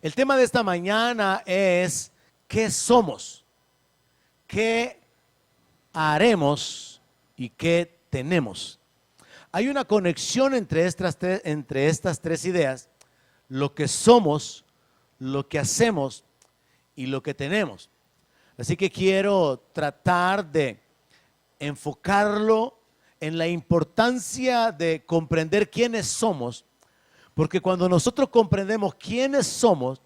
El tema de esta mañana es ¿qué somos? ¿Qué haremos? ¿Y qué tenemos? Hay una conexión entre estas tres ideas: lo que somos, lo que hacemos y lo que tenemos. Así que quiero tratar de enfocarlo en la importancia de comprender quiénes somos, porque cuando nosotros comprendemos quiénes somos,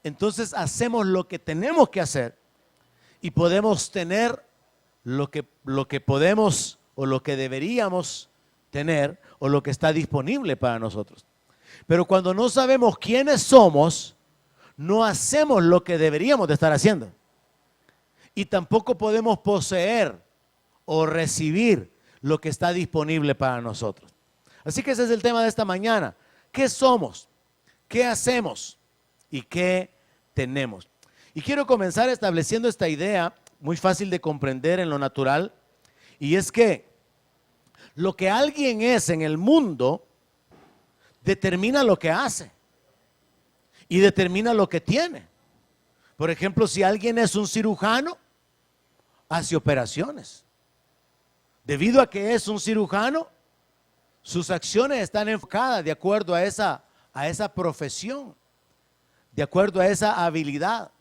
entonces hacemos lo que tenemos que hacer y podemos tener lo que podemos o lo que deberíamos tener o lo que está disponible para nosotros. Pero cuando no sabemos quiénes somos, no hacemos lo que deberíamos de estar haciendo. Y tampoco podemos poseer o recibir lo que está disponible para nosotros. Así que ese es el tema de esta mañana. ¿Qué somos? ¿Qué hacemos? ¿Y qué tenemos? Y quiero comenzar estableciendo esta idea muy fácil de comprender en lo natural, y es que lo que alguien es en el mundo determina lo que hace y determina lo que tiene. Por ejemplo, si alguien es un cirujano, hace operaciones. Debido a que es un cirujano, sus acciones están enfocadas de acuerdo a esa profesión, de acuerdo a esa habilidad.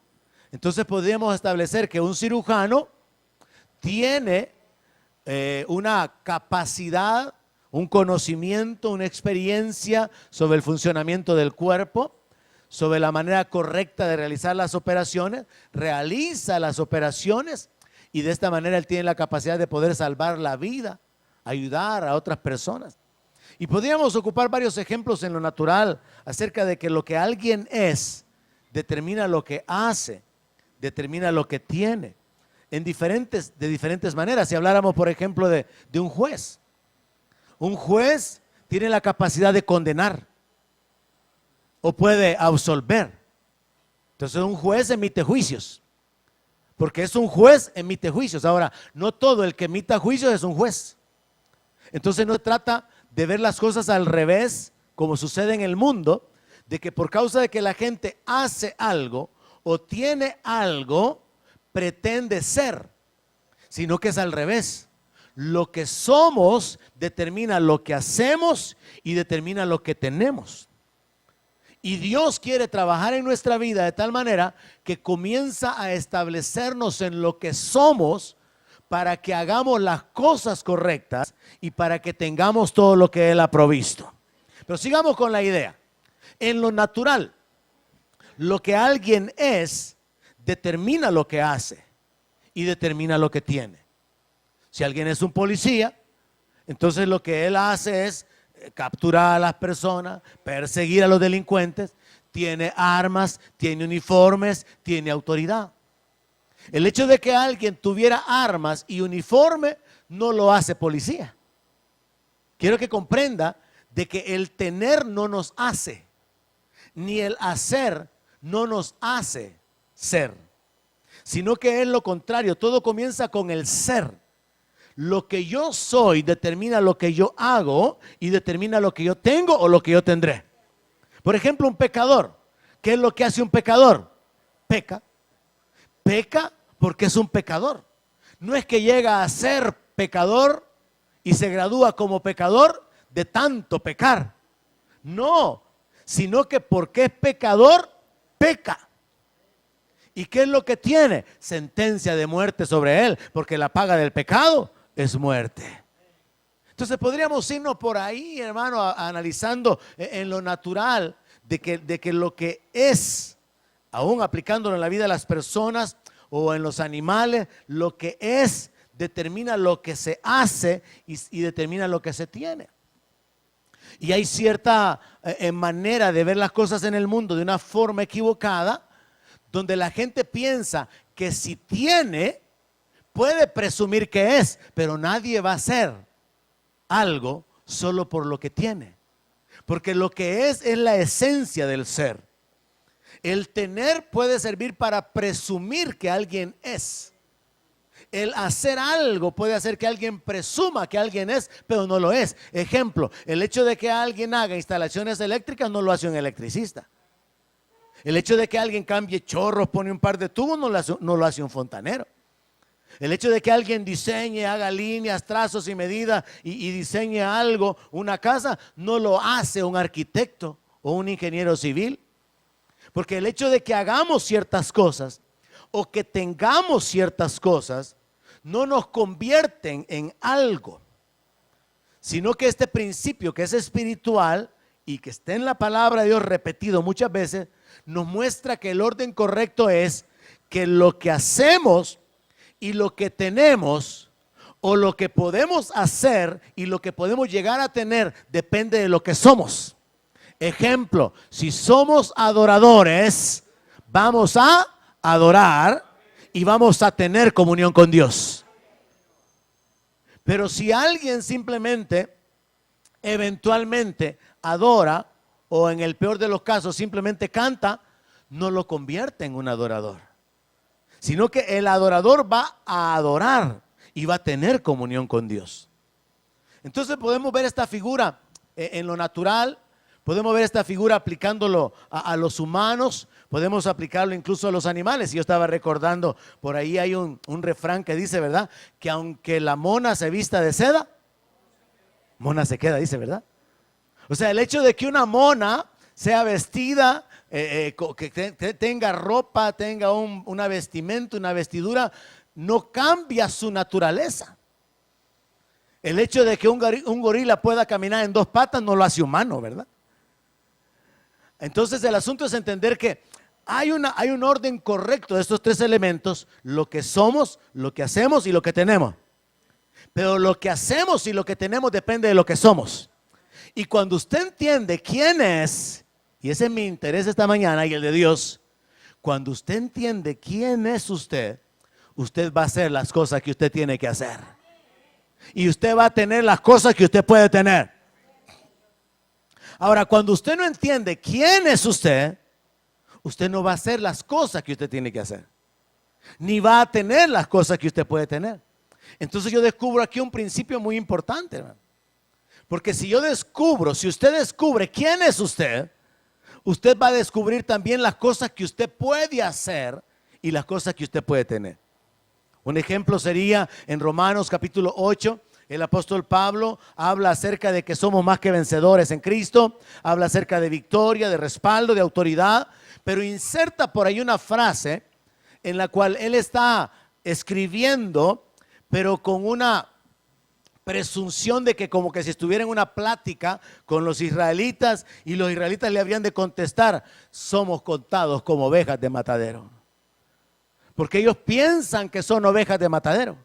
Entonces podríamos establecer que un cirujano tiene una capacidad, un conocimiento, una experiencia sobre el funcionamiento del cuerpo, sobre la manera correcta de realizar las operaciones, realiza las operaciones y de esta manera él tiene la capacidad de poder salvar la vida, ayudar a otras personas. Y podríamos ocupar varios ejemplos en lo natural acerca de que lo que alguien es determina lo que hace, determina lo que tiene, de diferentes maneras. Si habláramos, por ejemplo, de un juez tiene la capacidad de condenar o puede absolver. Entonces un juez emite juicios, porque es un juez, emite juicios. Ahora, no todo el que emita juicios es un juez. Entonces no se trata de ver las cosas al revés, como sucede en el mundo, de que por causa de que la gente hace algo o tiene algo, pretende ser, sino que es al revés. Lo que somos determina lo que hacemos y determina lo que tenemos. Y Dios quiere trabajar en nuestra vida de tal manera que comienza a establecernos en lo que somos para que hagamos las cosas correctas y para que tengamos todo lo que Él ha provisto. Pero sigamos con la idea. En lo natural, lo que alguien es determina lo que hace y determina lo que tiene. Si alguien es un policía, entonces lo que él hace es capturar a las personas, perseguir a los delincuentes, tiene armas, tiene uniformes, tiene autoridad. El hecho de que alguien tuviera armas y uniforme no lo hace policía. Quiero que comprenda de que el tener no nos hace, ni el hacer no nos hace ser, sino que es lo contrario. Todo comienza con el ser. Lo que yo soy determina lo que yo hago y determina lo que yo tengo o lo que yo tendré. Por ejemplo, un pecador. ¿Qué es lo que hace un pecador? Peca. Peca porque es un pecador. No es que llega a ser pecador y se gradúa como pecador de tanto pecar. No, sino que porque es pecador, peca. ¿Y qué es lo que tiene? Sentencia de muerte sobre él, porque la paga del pecado es muerte. Entonces podríamos irnos por ahí, hermano, analizando en lo natural de que lo que es, aún aplicándolo en la vida de las personas o en los animales, lo que es determina lo que se hace y determina lo que se tiene. Y hay cierta manera de ver las cosas en el mundo de una forma equivocada, donde la gente piensa que si tiene, puede presumir que es, pero nadie va a hacer algo solo por lo que tiene. Porque lo que es la esencia del ser. El tener puede servir para presumir que alguien es. El hacer algo puede hacer que alguien presuma que alguien es, pero no lo es. Ejemplo, el hecho de que alguien haga instalaciones eléctricas no lo hace un electricista. El hecho de que alguien cambie chorros, pone un par de tubos, no lo hace un fontanero. El hecho de que alguien diseñe, haga líneas, trazos y medidas y diseñe algo, una casa, no lo hace un arquitecto o un ingeniero civil. Porque el hecho de que hagamos ciertas cosas o que tengamos ciertas cosas no nos convierten en algo, sino que este principio que es espiritual y que está en la palabra de Dios repetido muchas veces, nos muestra que el orden correcto es que lo que hacemos y lo que tenemos o lo que podemos hacer y lo que podemos llegar a tener depende de lo que somos. Ejemplo, si somos adoradores, vamos a adorar y vamos a tener comunión con Dios. Pero si alguien simplemente, eventualmente adora, o en el peor de los casos simplemente canta, no lo convierte en un adorador, sino que el adorador va a adorar y va a tener comunión con Dios. Entonces podemos ver esta figura en lo natural, podemos ver esta figura aplicándolo a los humanos, podemos aplicarlo incluso a los animales. Yo estaba recordando, por ahí hay un refrán que dice, ¿verdad? Que aunque la mona se vista de seda, mona se queda, dice, ¿verdad? O sea, el hecho de que una mona sea vestida, que tenga ropa, tenga una vestimenta, una vestidura, no cambia su naturaleza. El hecho de que un gorila pueda caminar en dos patas no lo hace humano, ¿verdad? Entonces el asunto es entender que hay un orden correcto de estos tres elementos: lo que somos, lo que hacemos y lo que tenemos. Pero lo que hacemos y lo que tenemos depende de lo que somos. Y cuando usted entiende quién es, y ese es mi interés esta mañana y el de Dios, cuando usted entiende quién es usted, usted va a hacer las cosas que usted tiene que hacer. Y usted va a tener las cosas que usted puede tener. Ahora, cuando usted no entiende quién es usted, usted no va a hacer las cosas que usted tiene que hacer, ni va a tener las cosas que usted puede tener. Entonces yo descubro aquí un principio muy importante, hermano. Porque si usted descubre quién es usted, usted va a descubrir también las cosas que usted puede hacer y las cosas que usted puede tener. Un ejemplo sería en Romanos capítulo 8, el apóstol Pablo habla acerca de que somos más que vencedores en Cristo, habla acerca de victoria, de respaldo, de autoridad, pero inserta por ahí una frase en la cual él está escribiendo, pero con una presunción de que como que si estuviera en una plática con los israelitas y los israelitas le habrían de contestar: somos contados como ovejas de matadero. Porque ellos piensan que son ovejas de matadero.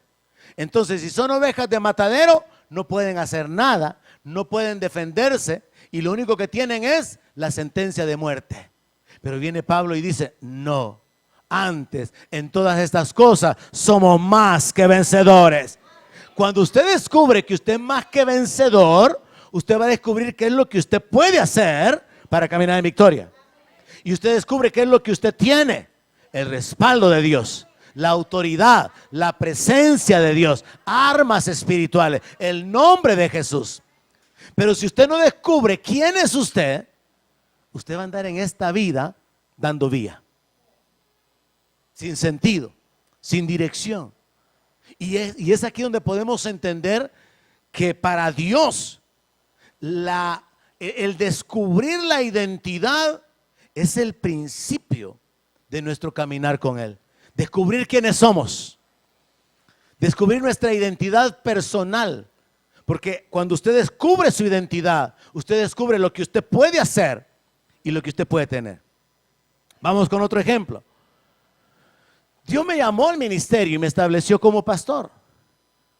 Entonces, si son ovejas de matadero, no pueden hacer nada, no pueden defenderse y lo único que tienen es la sentencia de muerte. Pero viene Pablo y dice: no, antes en todas estas cosas somos más que vencedores. Cuando usted descubre que usted es más que vencedor, usted va a descubrir qué es lo que usted puede hacer para caminar en victoria. Y usted descubre qué es lo que usted tiene: el respaldo de Dios, la autoridad, la presencia de Dios, armas espirituales, el nombre de Jesús. Pero si usted no descubre quién es usted, usted va a andar en esta vida dando vía, sin sentido, sin dirección. Y es aquí donde podemos entender que para Dios el descubrir la identidad es el principio de nuestro caminar con Él. Descubrir quiénes somos, descubrir nuestra identidad personal, porque cuando usted descubre su identidad, usted descubre lo que usted puede hacer y lo que usted puede tener. Vamos con otro ejemplo. Dios me llamó al ministerio y me estableció como pastor,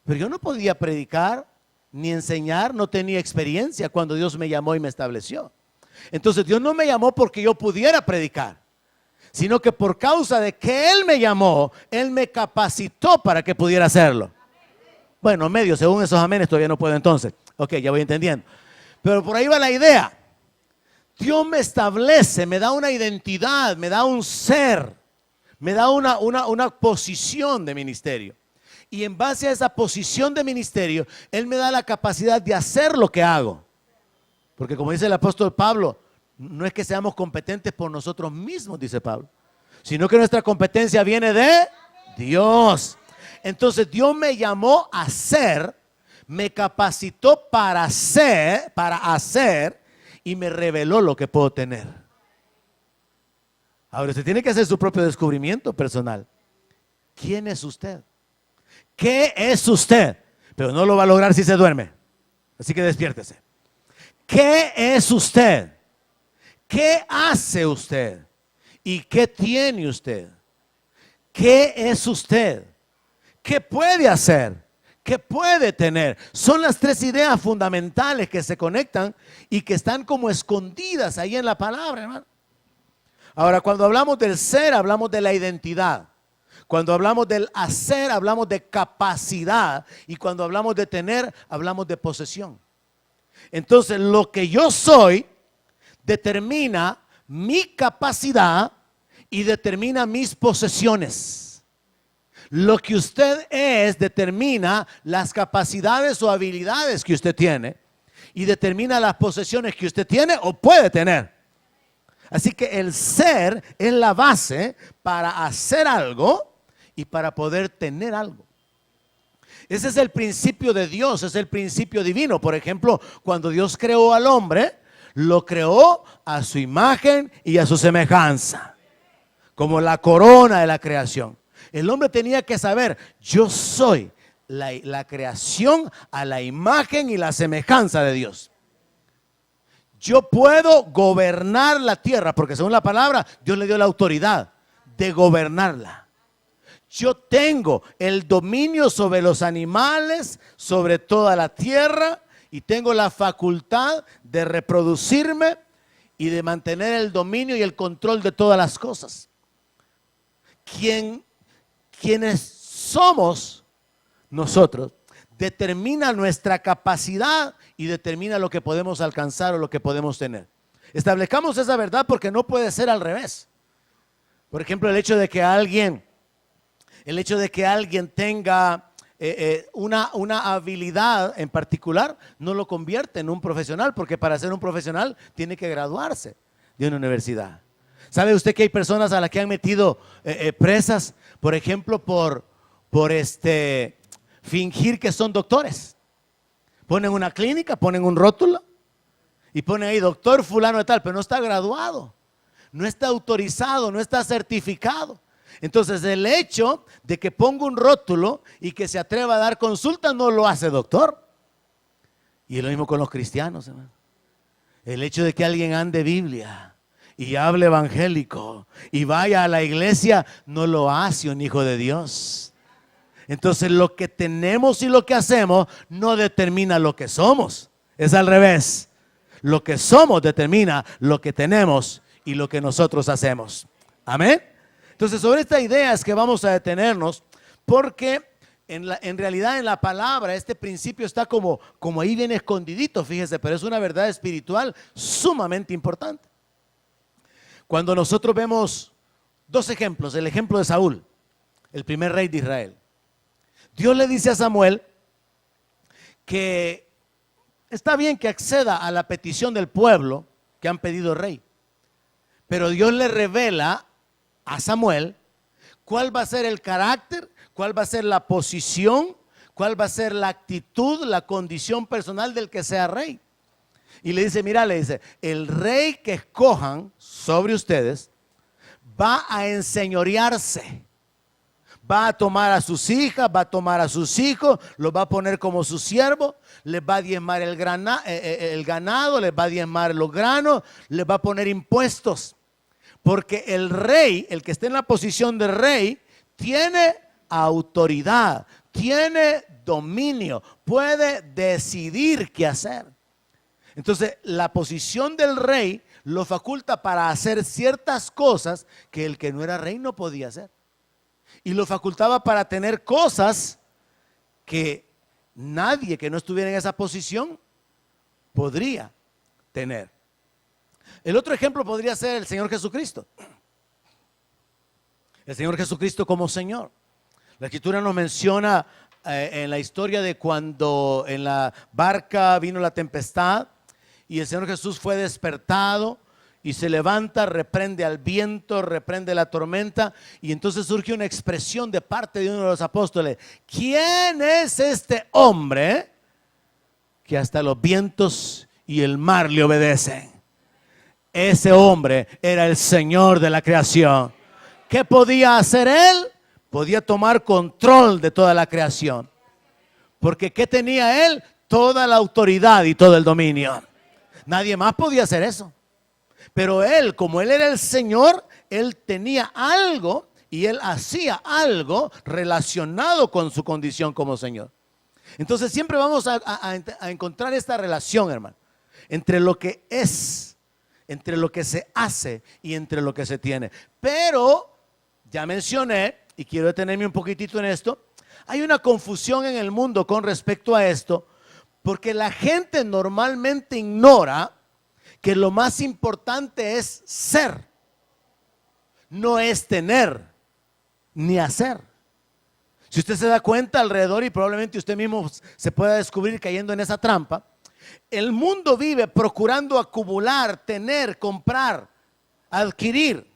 pero yo no podía predicar ni enseñar, no tenía experiencia cuando Dios me llamó y me estableció. Entonces Dios no me llamó porque yo pudiera predicar, sino que por causa de que Él me llamó, Él me capacitó para que pudiera hacerlo. Bueno, medio, según esos amenes todavía no puedo entonces. Ok, ya voy entendiendo. Pero por ahí va la idea. Dios me establece, me da una identidad, me da un ser, me da una posición de ministerio. Y en base a esa posición de ministerio, Él me da la capacidad de hacer lo que hago. Porque como dice el apóstol Pablo, no es que seamos competentes por nosotros mismos, dice Pablo, sino que nuestra competencia viene de Dios. Entonces Dios me llamó a ser, me capacitó para hacer y me reveló lo que puedo tener. Ahora usted tiene que hacer su propio descubrimiento personal. ¿Quién es usted? ¿Qué es usted? Pero no lo va a lograr si se duerme. Así que despiértese. ¿Qué es usted? ¿Qué hace usted? ¿Y qué tiene usted? ¿Qué es usted? ¿Qué puede hacer? ¿Qué puede tener? Son las tres ideas fundamentales que se conectan y que están como escondidas ahí en la palabra, hermano. Ahora, cuando hablamos del ser, hablamos de la identidad. Cuando hablamos del hacer, hablamos de capacidad. Y cuando hablamos de tener, hablamos de posesión. Entonces, lo que yo soy determina mi capacidad y determina mis posesiones. Lo que usted es determina las capacidades o habilidades que usted tiene y determina las posesiones que usted tiene o puede tener. Así que el ser es la base para hacer algo y para poder tener algo. Ese es el principio de Dios, es el principio divino. Por ejemplo, cuando Dios creó al hombre, lo creó a su imagen y a su semejanza, como la corona de la creación. El hombre tenía que saber, yo soy la creación a la imagen y la semejanza de Dios. Yo puedo gobernar la tierra, porque según la palabra, Dios le dio la autoridad de gobernarla. Yo tengo el dominio sobre los animales, sobre toda la tierra, y tengo la facultad de reproducirme y de mantener el dominio y el control de todas las cosas. Quienes somos nosotros determina nuestra capacidad y determina lo que podemos alcanzar o lo que podemos tener. Establezcamos esa verdad porque no puede ser al revés. Por ejemplo, el hecho de que alguien tenga una habilidad en particular no lo convierte en un profesional, porque para ser un profesional tiene que graduarse de una universidad. ¿Sabe usted que hay personas a las que han metido presas, por ejemplo, por fingir que son doctores? Ponen una clínica, ponen un rótulo y ponen ahí doctor fulano de tal, pero no está graduado, no está autorizado, no está certificado. Entonces el hecho de que ponga un rótulo y que se atreva a dar consulta no lo hace doctor. Y es lo mismo con los cristianos, hermano. El hecho de que alguien ande Biblia y hable evangélico y vaya a la iglesia no lo hace un hijo de Dios. Entonces lo que tenemos y lo que hacemos no determina lo que somos. Es al revés. Lo que somos determina lo que tenemos y lo que nosotros hacemos. Amén. Entonces sobre esta idea es que vamos a detenernos, porque en realidad en la palabra este principio está como ahí bien escondidito, fíjese, pero es una verdad espiritual sumamente importante. Cuando nosotros vemos dos ejemplos, el ejemplo de Saúl, el primer rey de Israel. Dios le dice a Samuel que está bien que acceda a la petición del pueblo que han pedido rey, pero Dios le revela a Samuel cuál va a ser el carácter, cuál va a ser la posición, cuál va a ser la actitud, la condición personal del que sea rey. Y le dice, mira, le dice, el rey que escojan sobre ustedes va a enseñorearse. Va a tomar a sus hijas, va a tomar a sus hijos, los va a poner como su siervo, les va a diezmar el ganado, les va a diezmar los granos, les va a poner impuestos. Porque el rey, el que esté en la posición de rey, tiene autoridad, tiene dominio, puede decidir qué hacer. Entonces, la posición del rey lo faculta para hacer ciertas cosas que el que no era rey no podía hacer. Y lo facultaba para tener cosas que nadie que no estuviera en esa posición podría tener. El otro ejemplo podría ser el Señor Jesucristo. El Señor Jesucristo como Señor. La Escritura nos menciona en la historia de cuando en la barca vino la tempestad y el Señor Jesús fue despertado y se levanta, reprende al viento, reprende la tormenta, y entonces surge una expresión de parte de uno de los apóstoles: ¿quién es este hombre que hasta los vientos y el mar le obedecen? Ese hombre era el Señor de la creación. ¿Qué podía hacer él? Podía tomar control de toda la creación. Porque ¿qué tenía él? Toda la autoridad y todo el dominio. Nadie más podía hacer eso. Pero él, como él era el Señor, él tenía algo y él hacía algo relacionado con su condición como Señor. Entonces siempre vamos a encontrar esta relación, hermano, entre lo que es, entre lo que se hace y entre lo que se tiene. Pero ya mencioné, y quiero detenerme un poquitito en esto, hay una confusión en el mundo con respecto a esto, porque la gente normalmente ignora que lo más importante es ser, no es tener ni hacer. Si usted se da cuenta alrededor, y probablemente usted mismo se pueda descubrir cayendo en esa trampa, el mundo vive procurando acumular, tener, comprar, adquirir,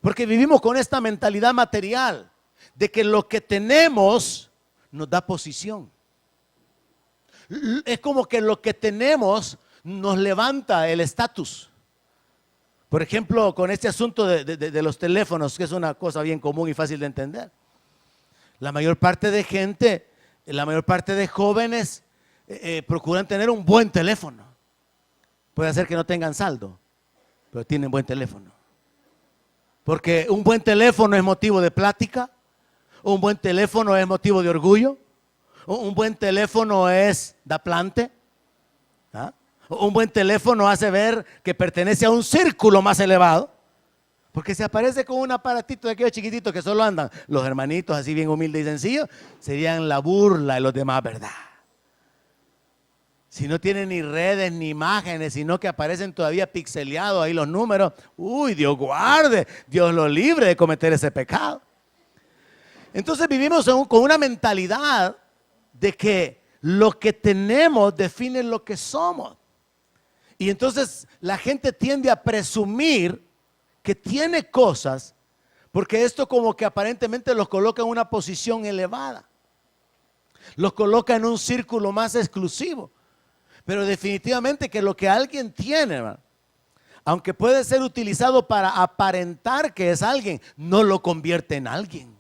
porque vivimos con esta mentalidad material de que lo que tenemos nos da posición. Es como que lo que tenemos nos levanta el estatus. Por ejemplo, con este asunto de los teléfonos, que es una cosa bien común y fácil de entender. La mayor parte de gente, la mayor parte de jóvenes procuran tener un buen teléfono. Puede ser que no tengan saldo, pero tienen buen teléfono. Porque un buen teléfono es motivo de plática, un buen teléfono es motivo de orgullo, un buen teléfono da plante, ¿ah? Un buen teléfono hace ver que pertenece a un círculo más elevado, porque si aparece con un aparatito de aquellos chiquititos que solo andan los hermanitos así bien humildes y sencillos, serían la burla de los demás, ¿verdad? Si no tienen ni redes ni imágenes, sino que aparecen todavía pixeleados ahí los números, uy, Dios guarde, Dios lo libre de cometer ese pecado. Entonces vivimos con una mentalidad de que lo que tenemos define lo que somos. Y entonces la gente tiende a presumir que tiene cosas, porque esto como que aparentemente los coloca en una posición elevada, los coloca en un círculo más exclusivo. Pero definitivamente que lo que alguien tiene, hermano, aunque puede ser utilizado para aparentar que es alguien, no lo convierte en alguien.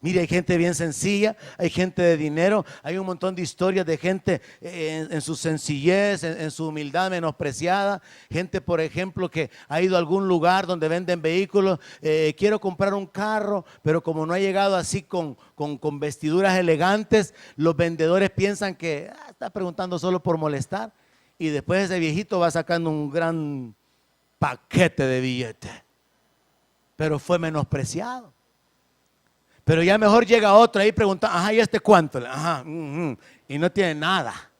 Mire, hay gente bien sencilla, hay gente de dinero, hay un montón de historias de gente en su sencillez, en su humildad menospreciada. Gente, por ejemplo, que ha ido a algún lugar donde venden vehículos, quiero comprar un carro, pero como no ha llegado así con vestiduras elegantes, los vendedores piensan que está preguntando solo por molestar, y después ese viejito va sacando un gran paquete de billetes, pero fue menospreciado. Pero ya mejor llega otro ahí y pregunta, ajá, ¿y este cuánto? Ajá, y no tiene nada.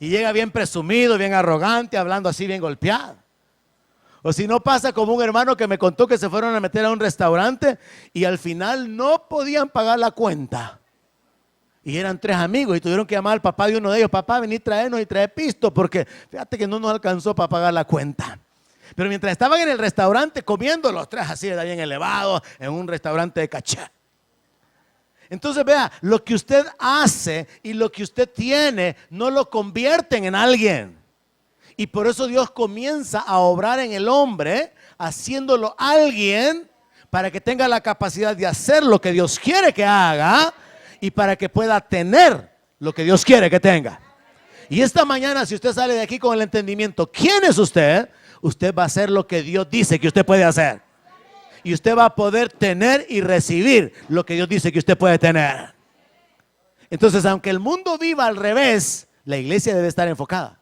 Y llega bien presumido, bien arrogante, hablando así bien golpeado. O si no, pasa como un hermano que me contó que se fueron a meter a un restaurante y al final no podían pagar la cuenta. Y eran 3 amigos y tuvieron que llamar al papá de uno de ellos: papá, vení, traernos y trae pisto, porque fíjate que no nos alcanzó para pagar la cuenta. Pero mientras estaban en el restaurante comiendo los 3 así de bien elevados, en un restaurante de caché. Entonces vea, lo que usted hace y lo que usted tiene no lo convierten en alguien. Y por eso Dios comienza a obrar en el hombre, haciéndolo alguien, para que tenga la capacidad de hacer lo que Dios quiere que haga y para que pueda tener lo que Dios quiere que tenga. Y esta mañana, si usted sale de aquí con el entendimiento, ¿quién es usted? Usted va a hacer lo que Dios dice que usted puede hacer. Y usted va a poder tener y recibir lo que Dios dice que usted puede tener. Entonces, aunque el mundo viva al revés, la iglesia debe estar enfocada.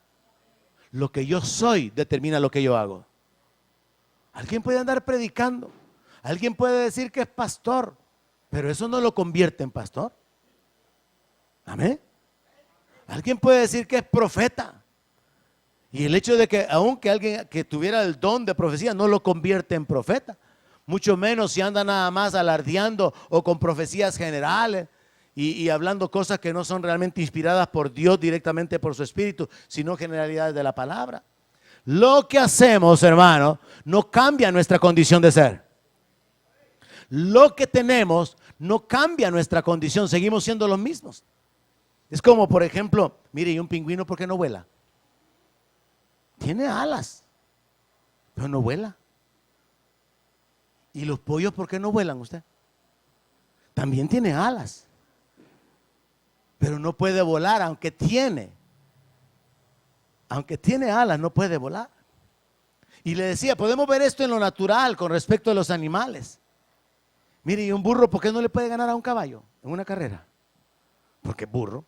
Lo que yo soy determina lo que yo hago. Alguien puede andar predicando, alguien puede decir que es pastor, pero eso no lo convierte en pastor. Amén. Alguien puede decir que es profeta, y el hecho de que aunque alguien que tuviera el don de profecía no lo convierte en profeta, mucho menos si anda nada más alardeando o con profecías generales y hablando cosas que no son realmente inspiradas por Dios directamente por su espíritu, sino generalidades de la palabra. Lo que hacemos, hermano, no cambia nuestra condición de ser. Lo que tenemos no cambia nuestra condición, seguimos siendo los mismos. Es como, por ejemplo, mire, ¿y un pingüino por qué no vuela? Tiene alas, pero no vuela. ¿Y los pollos por qué no vuelan usted? También tiene alas, pero no puede volar, aunque tiene alas, no puede volar. Y le decía, podemos ver esto en lo natural con respecto a los animales. Mire, ¿y un burro por qué no le puede ganar a un caballo en una carrera? Porque es burro.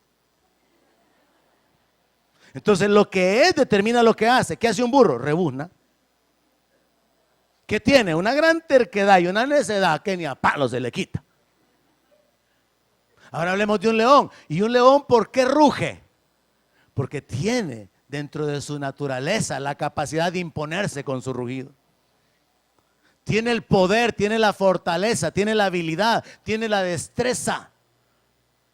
Entonces lo que es determina lo que hace. ¿Qué hace un burro? Rebuzna. Que tiene una gran terquedad y una necedad que ni a palo se le quita. Ahora hablemos de un león. ¿Y un león por qué ruge? Porque tiene dentro de su naturaleza la capacidad de imponerse con su rugido. Tiene el poder, tiene la fortaleza, tiene la habilidad, tiene la destreza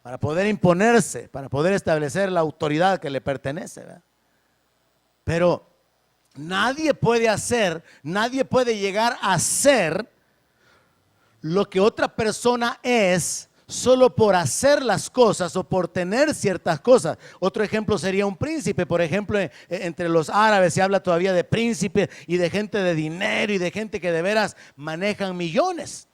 para poder imponerse, para poder establecer la autoridad que le pertenece, ¿verdad? Pero nadie puede hacer, nadie puede llegar a ser lo que otra persona es solo por hacer las cosas o por tener ciertas cosas. Otro ejemplo sería un príncipe. Por ejemplo, entre los árabes se habla todavía de príncipes y de gente de dinero y de gente que de veras manejan millones.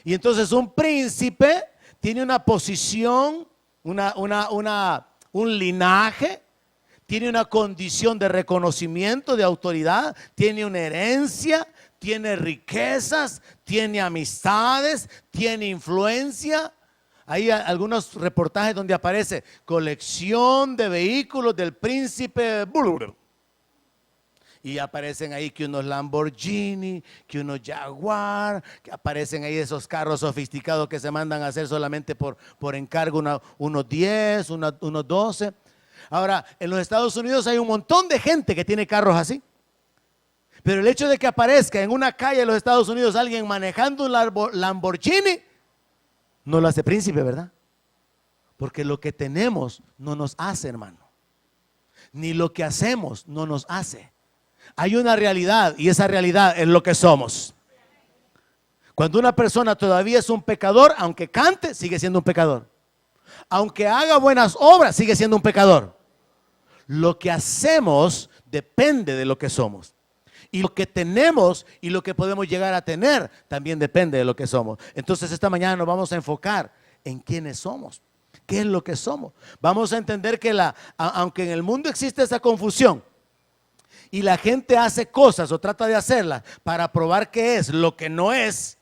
Y entonces un príncipe tiene una posición, un linaje, tiene una condición de reconocimiento, de autoridad, tiene una herencia, tiene riquezas, tiene amistades, tiene influencia. Hay algunos reportajes donde aparece colección de vehículos del príncipe. Y aparecen ahí que unos Lamborghini, que unos Jaguar, que aparecen ahí esos carros sofisticados que se mandan a hacer solamente por encargo, unos 10, unos 12. Ahora, en los Estados Unidos hay un montón de gente que tiene carros así. Pero el hecho de que aparezca en una calle de los Estados Unidos alguien manejando un Lamborghini, no lo hace príncipe, ¿verdad? Porque lo que tenemos no nos hace, hermano. Ni lo que hacemos no nos hace. Hay una realidad y esa realidad es lo que somos. Cuando una persona todavía es un pecador, aunque cante, sigue siendo un pecador. Aunque haga buenas obras, sigue siendo un pecador. Lo que hacemos depende de lo que somos. Y lo que tenemos y lo que podemos llegar a tener también depende de lo que somos. Entonces esta mañana nos vamos a enfocar en quiénes somos. ¿Qué es lo que somos? Vamos a entender que aunque en el mundo existe esa confusión y la gente hace cosas o trata de hacerlas para probar qué es lo que no es,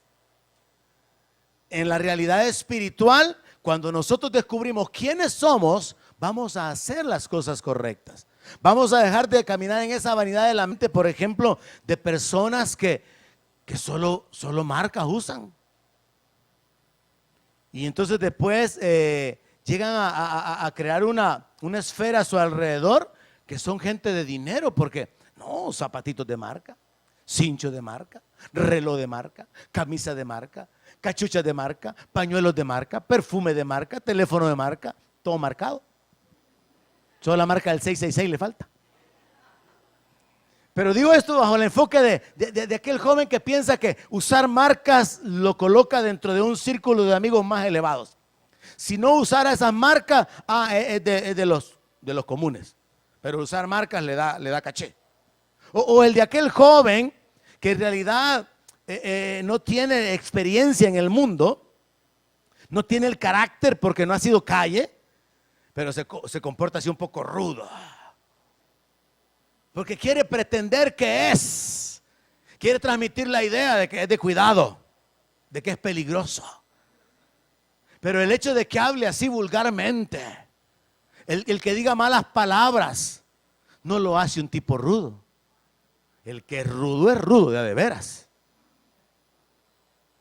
en la realidad espiritual, cuando nosotros descubrimos quiénes somos, vamos a hacer las cosas correctas. Vamos a dejar de caminar en esa vanidad de la mente, por ejemplo, de personas que solo marcas usan. Y entonces después llegan a crear una esfera a su alrededor que son gente de dinero, porque no, zapatitos de marca, cincho de marca, reloj de marca, camisa de marca, cachuchas de marca, pañuelos de marca, perfume de marca, teléfono de marca, todo marcado. Solo la marca del 666 le falta. Pero digo esto bajo el enfoque de aquel joven que piensa que usar marcas lo coloca dentro de un círculo de amigos más elevados. Si no usara esas marcas, es de los comunes. Pero usar marcas le da caché. O el de aquel joven que en realidad no tiene experiencia en el mundo, no tiene el carácter porque no ha sido calle, pero se comporta así un poco rudo. Porque quiere pretender que es. Quiere transmitir la idea de que es de cuidado, de que es peligroso. Pero el hecho de que hable así vulgarmente, el que diga malas palabras, no lo hace un tipo rudo. El que es rudo de veras.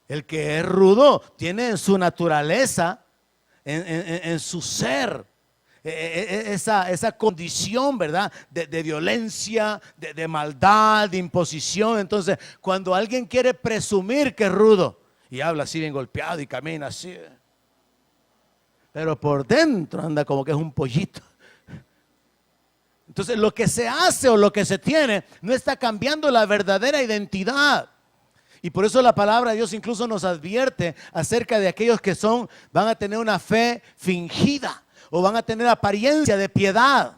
El que es rudo tiene en su naturaleza, en su ser, esa condición, ¿verdad? De violencia, de maldad, de imposición. Entonces, cuando alguien quiere presumir que es rudo y habla así bien golpeado y camina así, pero por dentro anda como que es un pollito. Entonces, lo que se hace o lo que se tiene no está cambiando la verdadera identidad. Y por eso la palabra de Dios incluso nos advierte acerca de aquellos que van a tener una fe fingida o van a tener apariencia de piedad.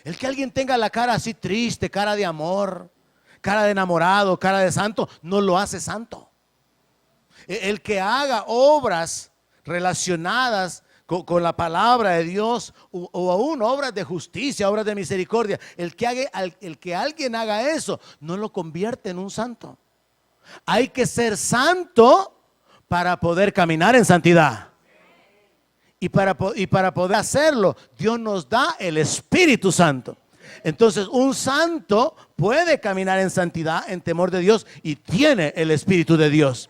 El que alguien tenga la cara así triste, cara de amor, cara de enamorado, cara de santo, no lo hace santo. El que haga obras relacionadas con la palabra de Dios o aún obras de justicia, obras de misericordia, el que alguien haga eso no lo convierte en un santo. Hay que ser santo para poder caminar en santidad. Y para poder hacerlo, Dios nos da el Espíritu Santo. Entonces, un santo puede caminar en santidad, en temor de Dios, y tiene el Espíritu de Dios.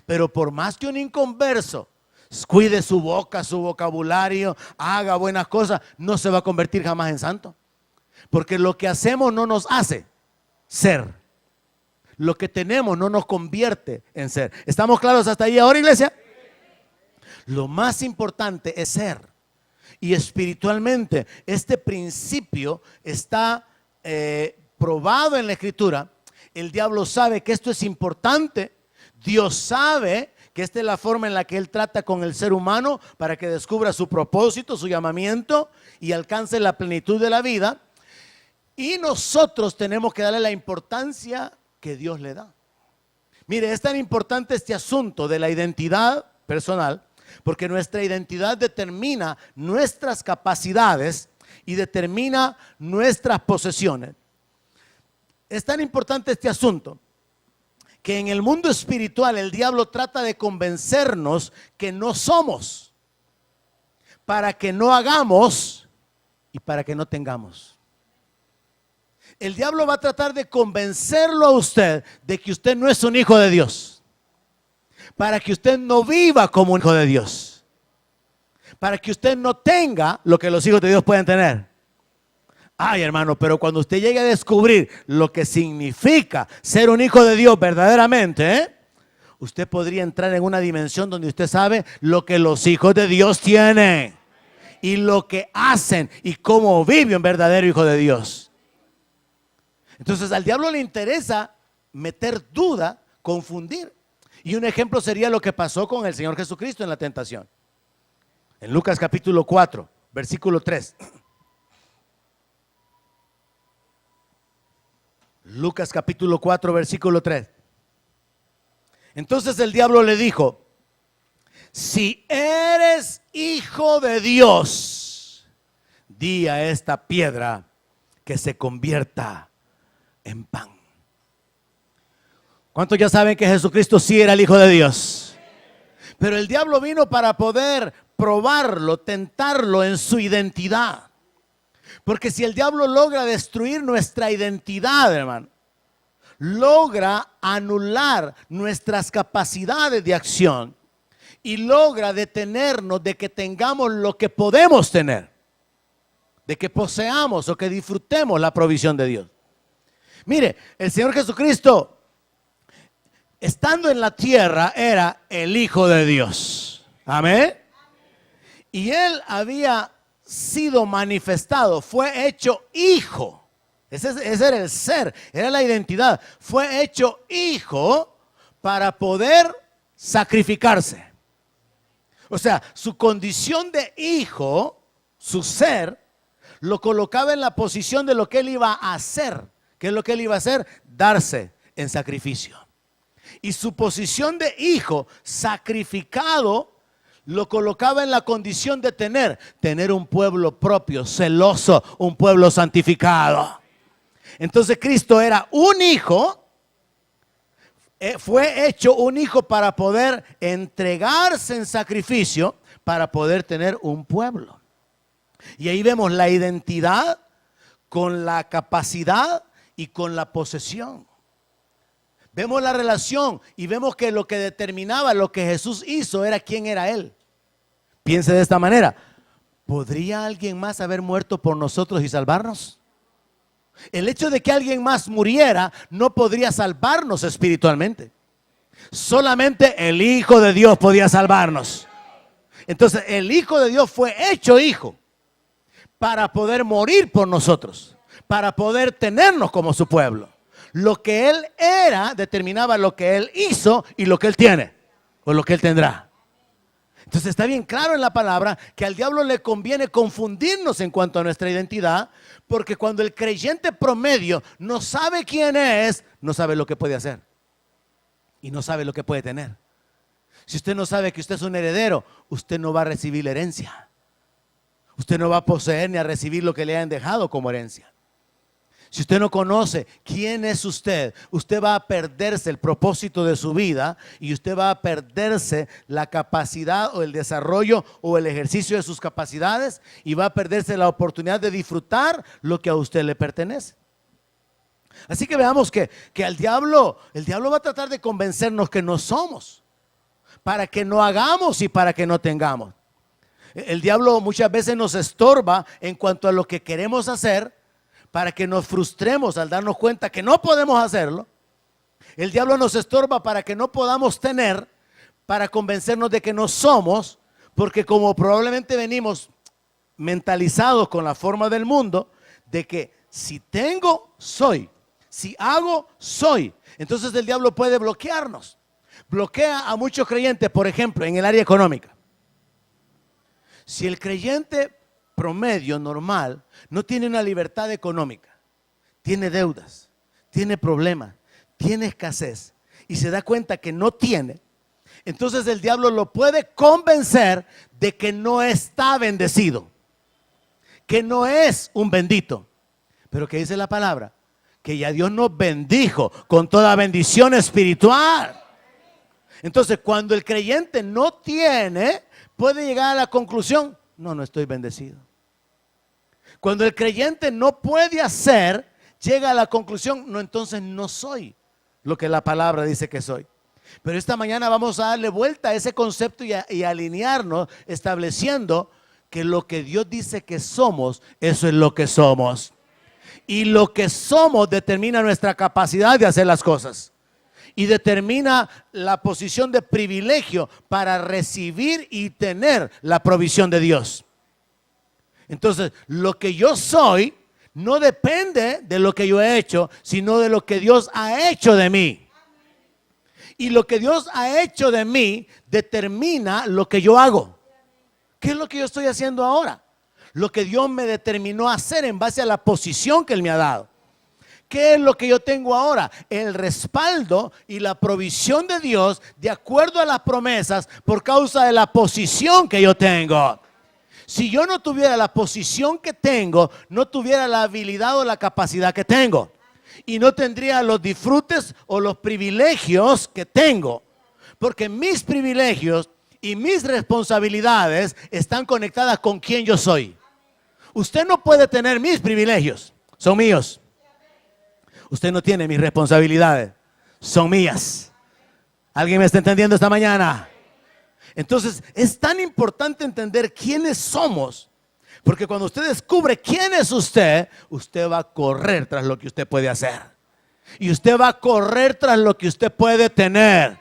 Pero por más que un inconverso cuide su boca, su vocabulario, haga buenas cosas, no se va a convertir jamás en santo. Porque lo que hacemos no nos hace ser. Lo que tenemos no nos convierte en ser. ¿Estamos claros hasta ahí ahora, iglesia? Lo más importante es ser. Y espiritualmente este principio está probado en la Escritura. El diablo sabe que esto es importante. Dios sabe que esta es la forma en la que Él trata con el ser humano para que descubra su propósito, su llamamiento y alcance la plenitud de la vida. Y nosotros tenemos que darle la importancia que Dios le da. Mire, es tan importante este asunto de la identidad personal, porque nuestra identidad determina nuestras capacidades y determina nuestras posesiones. Es tan importante este asunto que en el mundo espiritual el diablo trata de convencernos que no somos, para que no hagamos y para que no tengamos. El diablo va a tratar de convencerlo a usted de que usted no es un hijo de Dios, para que usted no viva como un hijo de Dios, para que usted no tenga lo que los hijos de Dios pueden tener. Ay, hermano, pero cuando usted llegue a descubrir lo que significa ser un hijo de Dios verdaderamente, usted podría entrar en una dimensión donde usted sabe lo que los hijos de Dios tienen y lo que hacen y cómo vive un verdadero hijo de Dios. Entonces al diablo le interesa meter duda, confundir. Y un ejemplo sería lo que pasó con el Señor Jesucristo en la tentación. En Lucas capítulo 4, versículo 3. Lucas capítulo 4, versículo 3. Entonces el diablo le dijo: si eres hijo de Dios, di a esta piedra que se convierta en pan. ¿Cuántos ya saben que Jesucristo sí era el Hijo de Dios? Pero el diablo vino para poder probarlo, tentarlo en su identidad. Porque si el diablo logra destruir nuestra identidad, hermano, logra anular nuestras capacidades de acción y logra detenernos de que tengamos lo que podemos tener, de que poseamos o que disfrutemos la provisión de Dios. Mire, el Señor Jesucristo, estando en la tierra, era el Hijo de Dios. Amén. Y Él había sido manifestado, fue hecho hijo. Ese era el ser, era la identidad. Fue hecho hijo para poder sacrificarse. O sea, su condición de hijo, su ser, lo colocaba en la posición de lo que Él iba a hacer. ¿Qué es lo que Él iba a hacer? Darse en sacrificio. Y su posición de hijo sacrificado lo colocaba en la condición de tener un pueblo propio, celoso, un pueblo santificado. Entonces Cristo era un hijo, fue hecho un hijo para poder entregarse en sacrificio, para poder tener un pueblo. Y ahí vemos la identidad con la capacidad y con la posesión. Vemos la relación y vemos que lo que determinaba lo que Jesús hizo era quién era Él. Piense de esta manera: ¿podría alguien más haber muerto por nosotros y salvarnos? El hecho de que alguien más muriera no podría salvarnos espiritualmente. Solamente el Hijo de Dios podía salvarnos. Entonces el Hijo de Dios fue hecho hijo para poder morir por nosotros, para poder tenernos como su pueblo. Lo que Él era determinaba lo que Él hizo y lo que Él tiene o lo que Él tendrá. Entonces está bien claro en la palabra que al diablo le conviene confundirnos en cuanto a nuestra identidad, porque cuando el creyente promedio no sabe quién es, no sabe lo que puede hacer y no sabe lo que puede tener. Si usted no sabe que usted es un heredero, usted no va a recibir la herencia. Usted no va a poseer ni a recibir lo que le han dejado como herencia. Si usted no conoce quién es usted, usted va a perderse el propósito de su vida y usted va a perderse la capacidad o el desarrollo o el ejercicio de sus capacidades y va a perderse la oportunidad de disfrutar lo que a usted le pertenece. Así que veamos que el diablo va a tratar de convencernos que no somos, para que no hagamos y para que no tengamos. El diablo muchas veces nos estorba en cuanto a lo que queremos hacer, para que nos frustremos al darnos cuenta que no podemos hacerlo. El diablo nos estorba para que no podamos tener, para convencernos de que no somos, porque como probablemente venimos mentalizados con la forma del mundo, de que si tengo, soy, si hago, soy. Entonces el diablo puede bloquearnos. Bloquea a muchos creyentes, por ejemplo, en el área económica. Si el creyente promedio, normal, no tiene una libertad económica, tiene deudas, tiene problemas, tiene escasez y se da cuenta que no tiene, entonces el diablo lo puede convencer de que no está bendecido, que no es un bendito. Pero ¿qué dice la palabra? Que ya Dios nos bendijo con toda bendición espiritual. Entonces cuando el creyente no tiene, puede llegar a la conclusión: no estoy bendecido. Cuando el creyente no puede hacer, llega a la conclusión: no, entonces no soy lo que la palabra dice que soy. Pero esta mañana vamos a darle vuelta a ese concepto y alinearnos, estableciendo que lo que Dios dice que somos, eso es lo que somos. Y lo que somos determina nuestra capacidad de hacer las cosas. Y determina la posición de privilegio para recibir y tener la provisión de Dios. Entonces, lo que yo soy no depende de lo que yo he hecho, sino de lo que Dios ha hecho de mí. Y lo que Dios ha hecho de mí determina lo que yo hago. ¿Qué es lo que yo estoy haciendo ahora? Lo que Dios me determinó a hacer en base a la posición que Él me ha dado. ¿Qué es lo que yo tengo ahora? El respaldo y la provisión de Dios de acuerdo a las promesas por causa de la posición que yo tengo. Si yo no tuviera la posición que tengo, no tuviera la habilidad o la capacidad que tengo. Y no tendría los disfrutes o los privilegios que tengo. Porque mis privilegios y mis responsabilidades están conectadas con quien yo soy. Usted no puede tener mis privilegios, son míos. Usted no tiene mis responsabilidades, son mías. ¿Alguien me está entendiendo esta mañana? Entonces es tan importante entender quiénes somos, porque cuando usted descubre quién es usted, usted va a correr tras lo que usted puede hacer. Y usted va a correr tras lo que usted puede tener.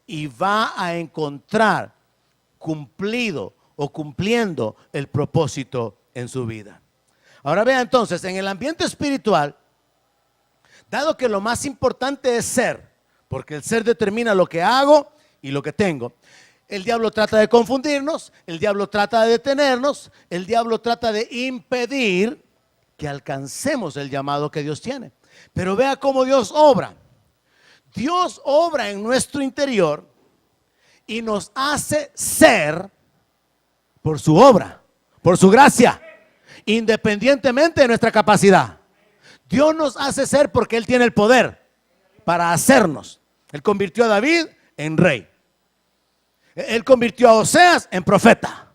Y va a encontrar cumplido o cumpliendo el propósito en su vida. Ahora vea entonces, en el ambiente espiritual, dado que lo más importante es ser, porque el ser determina lo que hago y lo que tengo, el diablo trata de confundirnos, el diablo trata de detenernos, el diablo trata de impedir que alcancemos el llamado que Dios tiene. Pero vea cómo Dios obra. Dios obra en nuestro interior y nos hace ser por su obra, por su gracia, independientemente de nuestra capacidad. Dios nos hace ser porque Él tiene el poder para hacernos. Él convirtió a David en rey. Él convirtió a Oseas en profeta.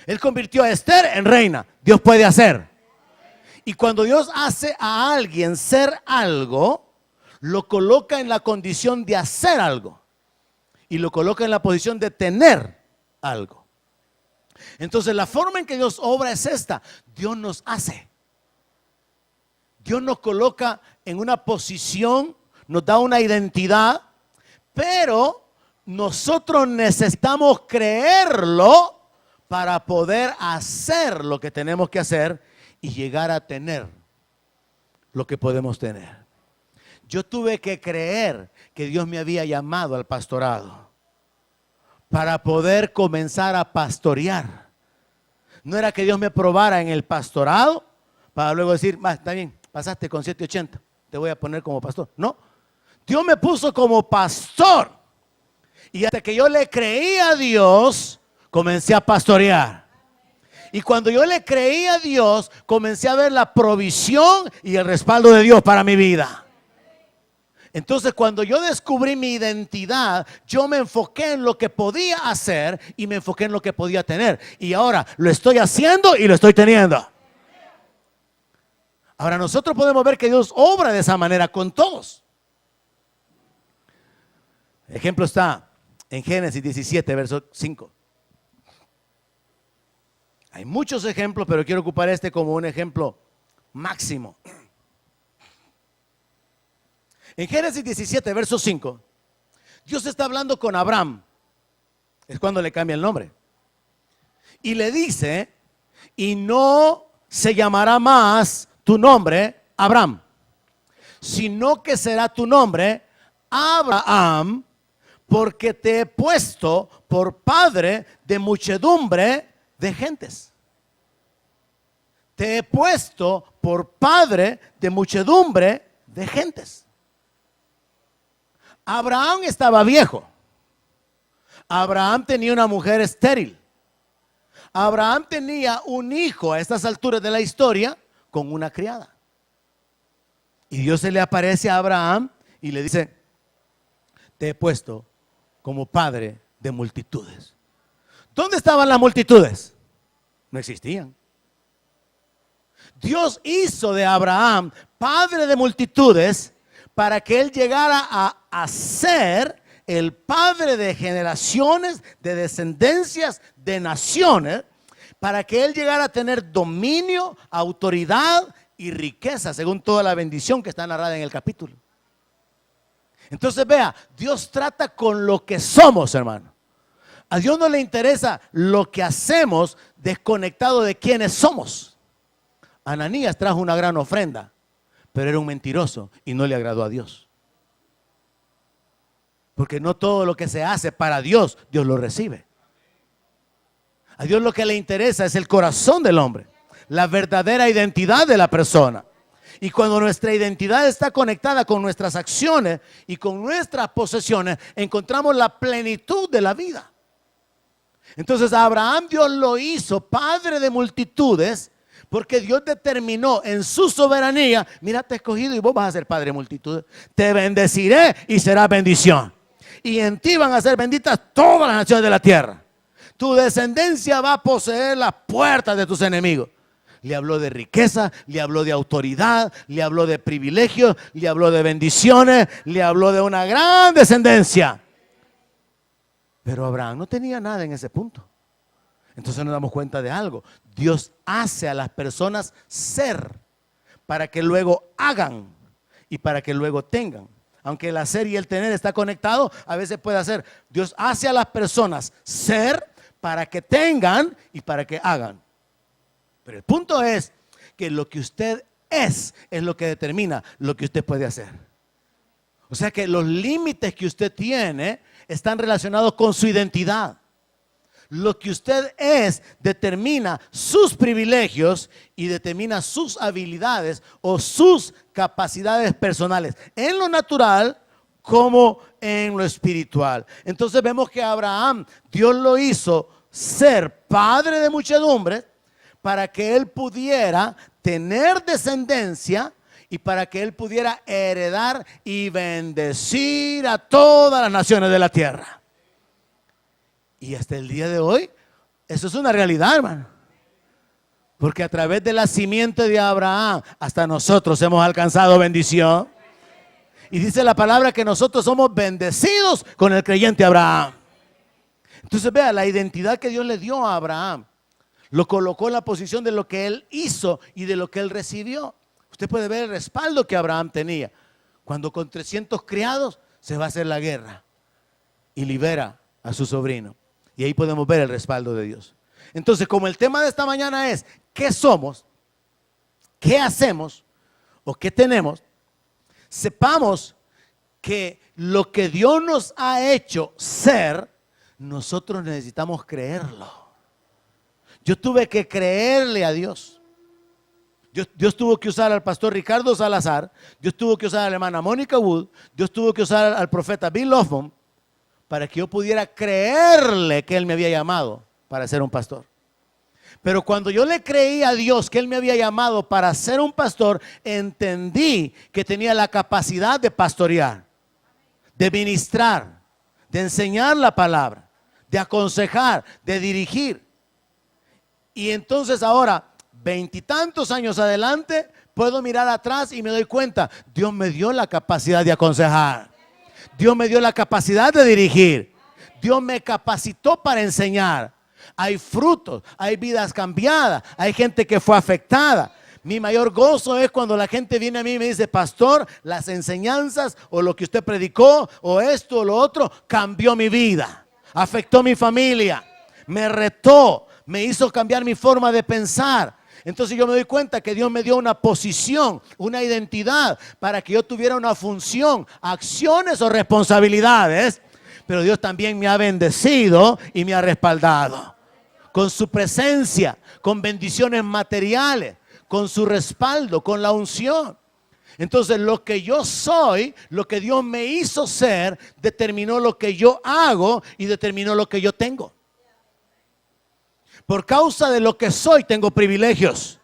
Él convirtió a Esther en reina. Dios puede hacer. Y cuando Dios hace a alguien ser algo, lo coloca en la condición de hacer algo. Y lo coloca en la posición de tener algo. Entonces la forma en que Dios obra es esta. Dios nos hace. Dios nos coloca en una posición, nos da una identidad, pero nosotros necesitamos creerlo para poder hacer lo que tenemos que hacer y llegar a tener lo que podemos tener. Yo tuve que creer que Dios me había llamado al pastorado para poder comenzar a pastorear. No era que Dios me probara en el pastorado para luego decir, está bien, pasaste con 780, te voy a poner como pastor. No, Dios me puso como pastor. Y hasta que yo le creí a Dios, comencé a pastorear. Y cuando yo le creí a Dios, comencé a ver la provisión y el respaldo de Dios para mi vida. Entonces, cuando yo descubrí mi identidad, yo me enfoqué en lo que podía hacer y me enfoqué en lo que podía tener. Y ahora lo estoy haciendo y lo estoy teniendo. Ahora nosotros podemos ver que Dios obra de esa manera con todos. El ejemplo está en Génesis 17, verso 5. Hay muchos ejemplos, pero quiero ocupar este como un ejemplo máximo. En Génesis 17, verso 5, Dios está hablando con Abraham. Es cuando le cambia el nombre. Y le dice, y no se llamará más tu nombre Abraham, sino que será tu nombre Abraham, porque te he puesto por padre de muchedumbre de gentes. Te he puesto por padre de muchedumbre de gentes. Abraham estaba viejo. Abraham tenía una mujer estéril. Abraham tenía un hijo a estas alturas de la historia con una criada. Y Dios se le aparece a Abraham y le dice, te he puesto como padre de multitudes. ¿Dónde estaban las multitudes? No existían. Dios hizo de Abraham padre de multitudes para que él llegara a ser el padre de generaciones, de descendencias, de naciones, para que él llegara a tener dominio, autoridad y riqueza, según toda la bendición que está narrada en el capítulo. Entonces vea, Dios trata con lo que somos, hermano. A Dios no le interesa lo que hacemos desconectado de quiénes somos. Ananías trajo una gran ofrenda, pero era un mentiroso y no le agradó a Dios. Porque no todo lo que se hace para Dios, Dios lo recibe. A Dios lo que le interesa es el corazón del hombre, la verdadera identidad de la persona. Y cuando nuestra identidad está conectada con nuestras acciones y con nuestras posesiones, encontramos la plenitud de la vida. Entonces a Abraham Dios lo hizo padre de multitudes, porque Dios determinó en su soberanía, mira, te he escogido y vos vas a ser padre de multitudes. Te bendeciré y serás bendición. Y en ti van a ser benditas todas las naciones de la tierra. Tu descendencia va a poseer las puertas de tus enemigos. Le habló de riqueza, le habló de autoridad, le habló de privilegios, le habló de bendiciones, le habló de una gran descendencia. Pero Abraham no tenía nada en ese punto. Entonces nos damos cuenta de algo. Dios hace a las personas ser para que luego hagan y para que luego tengan. Aunque el hacer y el tener está conectado, a veces puede hacer. Dios hace a las personas ser para que tengan y para que hagan. Pero el punto es que lo que usted es lo que determina lo que usted puede hacer. O sea que los límites que usted tiene están relacionados con su identidad. Lo que usted es determina sus privilegios y determina sus habilidades o sus capacidades personales, en lo natural como en lo espiritual. Entonces vemos que Abraham, Dios lo hizo ser padre de muchedumbres para que él pudiera tener descendencia y para que él pudiera heredar y bendecir a todas las naciones de la tierra. Y hasta el día de hoy, eso es una realidad, hermano. Porque a través de la simiente de Abraham, hasta nosotros hemos alcanzado bendición. Y dice la palabra que nosotros somos bendecidos con el creyente Abraham. Entonces vea, la identidad que Dios le dio a Abraham, lo colocó en la posición de lo que él hizo y de lo que él recibió. Usted puede ver el respaldo que Abraham tenía. Cuando con 300 criados se va a hacer la guerra y libera a su sobrino. Y ahí podemos ver el respaldo de Dios. Entonces, como el tema de esta mañana es ¿qué somos? ¿Qué hacemos? ¿O qué tenemos? Sepamos que lo que Dios nos ha hecho ser, nosotros necesitamos creerlo. Yo tuve que creerle a Dios. Dios tuvo que usar al pastor Ricardo Salazar, Dios tuvo que usar a la hermana Mónica Wood, Dios tuvo que usar al profeta Bill Hoffman para que yo pudiera creerle que Él me había llamado para ser un pastor. Pero cuando yo le creí a Dios que Él me había llamado para ser un pastor, entendí que tenía la capacidad de pastorear, de ministrar, de enseñar la palabra, de aconsejar, de dirigir. Y entonces ahora, 20 y tantos años adelante, puedo mirar atrás y me doy cuenta, Dios me dio la capacidad de aconsejar, Dios me dio la capacidad de dirigir, Dios me capacitó para enseñar. Hay frutos, hay vidas cambiadas, hay gente que fue afectada. Mi mayor gozo es cuando la gente viene a mí y me dice, pastor, las enseñanzas o lo que usted predicó o esto o lo otro cambió mi vida, afectó mi familia, me retó, me hizo cambiar mi forma de pensar. Entonces yo me doy cuenta que Dios me dio una posición, una identidad para que yo tuviera una función, acciones o responsabilidades. Pero Dios también me ha bendecido y me ha respaldado con su presencia, con bendiciones materiales, con su respaldo, con la unción. Entonces lo que yo soy, lo que Dios me hizo ser, determinó lo que yo hago y determinó lo que yo tengo. Por causa de lo que soy, tengo privilegios.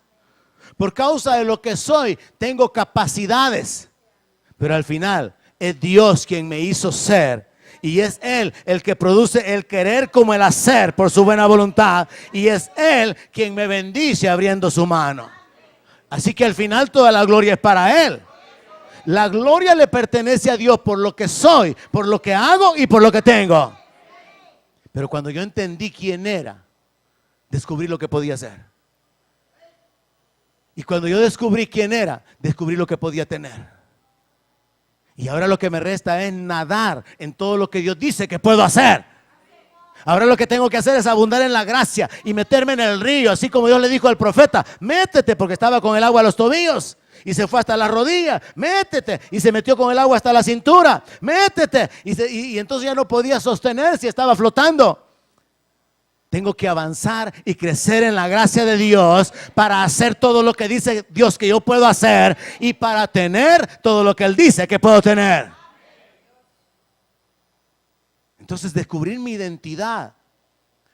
Por causa de lo que soy, tengo capacidades. Pero al final, es Dios quien me hizo ser. Y es Él el que produce el querer como el hacer por su buena voluntad. Y es Él quien me bendice abriendo su mano. Así que al final toda la gloria es para Él. La gloria le pertenece a Dios por lo que soy, por lo que hago y por lo que tengo. Pero cuando yo entendí quién era, descubrí lo que podía hacer. Y cuando yo descubrí quién era, descubrí lo que podía tener. Y ahora lo que me resta es nadar en todo lo que Dios dice que puedo hacer. Ahora lo que tengo que hacer es abundar en la gracia y meterme en el río, así como Dios le dijo al profeta, métete, porque estaba con el agua a los tobillos y se fue hasta las rodillas, métete, y se metió con el agua hasta la cintura, métete, y entonces ya no podía sostenerse, estaba flotando. Tengo que avanzar y crecer en la gracia de Dios para hacer todo lo que dice Dios que yo puedo hacer y para tener todo lo que Él dice que puedo tener. Entonces descubrir mi identidad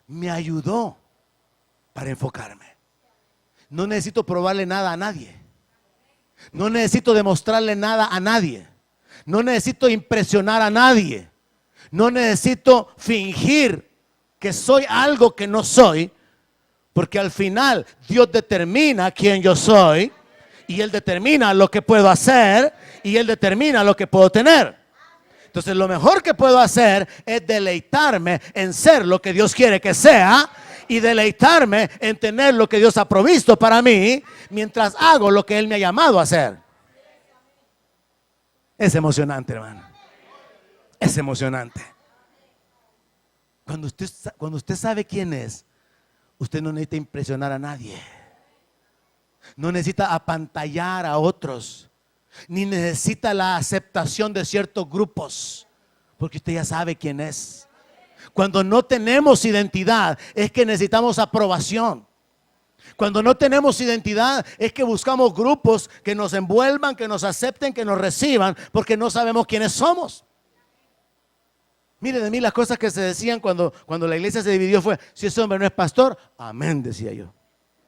me ayudó para enfocarme. No necesito probarle nada a nadie. No necesito demostrarle nada a nadie. No necesito impresionar a nadie. No necesito fingir que soy algo que no soy, porque al final Dios determina quién yo soy y Él determina lo que puedo hacer y Él determina lo que puedo tener. Entonces lo mejor que puedo hacer es deleitarme en ser lo que Dios quiere que sea y deleitarme en tener lo que Dios ha provisto para mí mientras hago lo que Él me ha llamado a hacer. Es emocionante, hermano. Es emocionante. Cuando usted sabe quién es, usted no necesita impresionar a nadie. No necesita apantallar a otros. Ni necesita la aceptación de ciertos grupos. Porque usted ya sabe quién es. Cuando no tenemos identidad, es que necesitamos aprobación. Cuando no tenemos identidad, es que buscamos grupos que nos envuelvan, que nos acepten, que nos reciban, porque no sabemos quiénes somos. Mire de mí las cosas que se decían cuando la iglesia se dividió fue, si ese hombre no es pastor, amén, decía yo.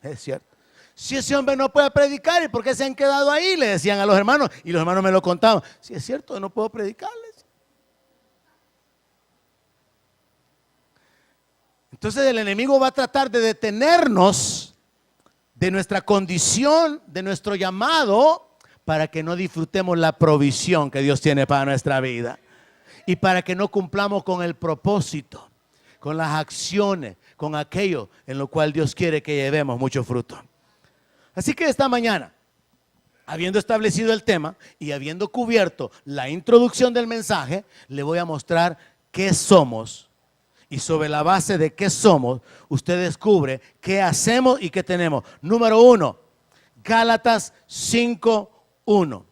Es cierto. Si ese hombre no puede predicar, ¿y por qué se han quedado ahí? Le decían a los hermanos, y los hermanos me lo contaban. Si es cierto, no puedo predicarles. Entonces el enemigo va a tratar de detenernos de nuestra condición, de nuestro llamado, para que no disfrutemos la provisión que Dios tiene para nuestra vida. Y para que no cumplamos con el propósito, con las acciones, con aquello en lo cual Dios quiere que llevemos mucho fruto. Así que esta mañana, habiendo establecido el tema y habiendo cubierto la introducción del mensaje, le voy a mostrar qué somos Y sobre la base de qué somos, usted descubre qué hacemos y qué tenemos. Número 1, Gálatas 5:1.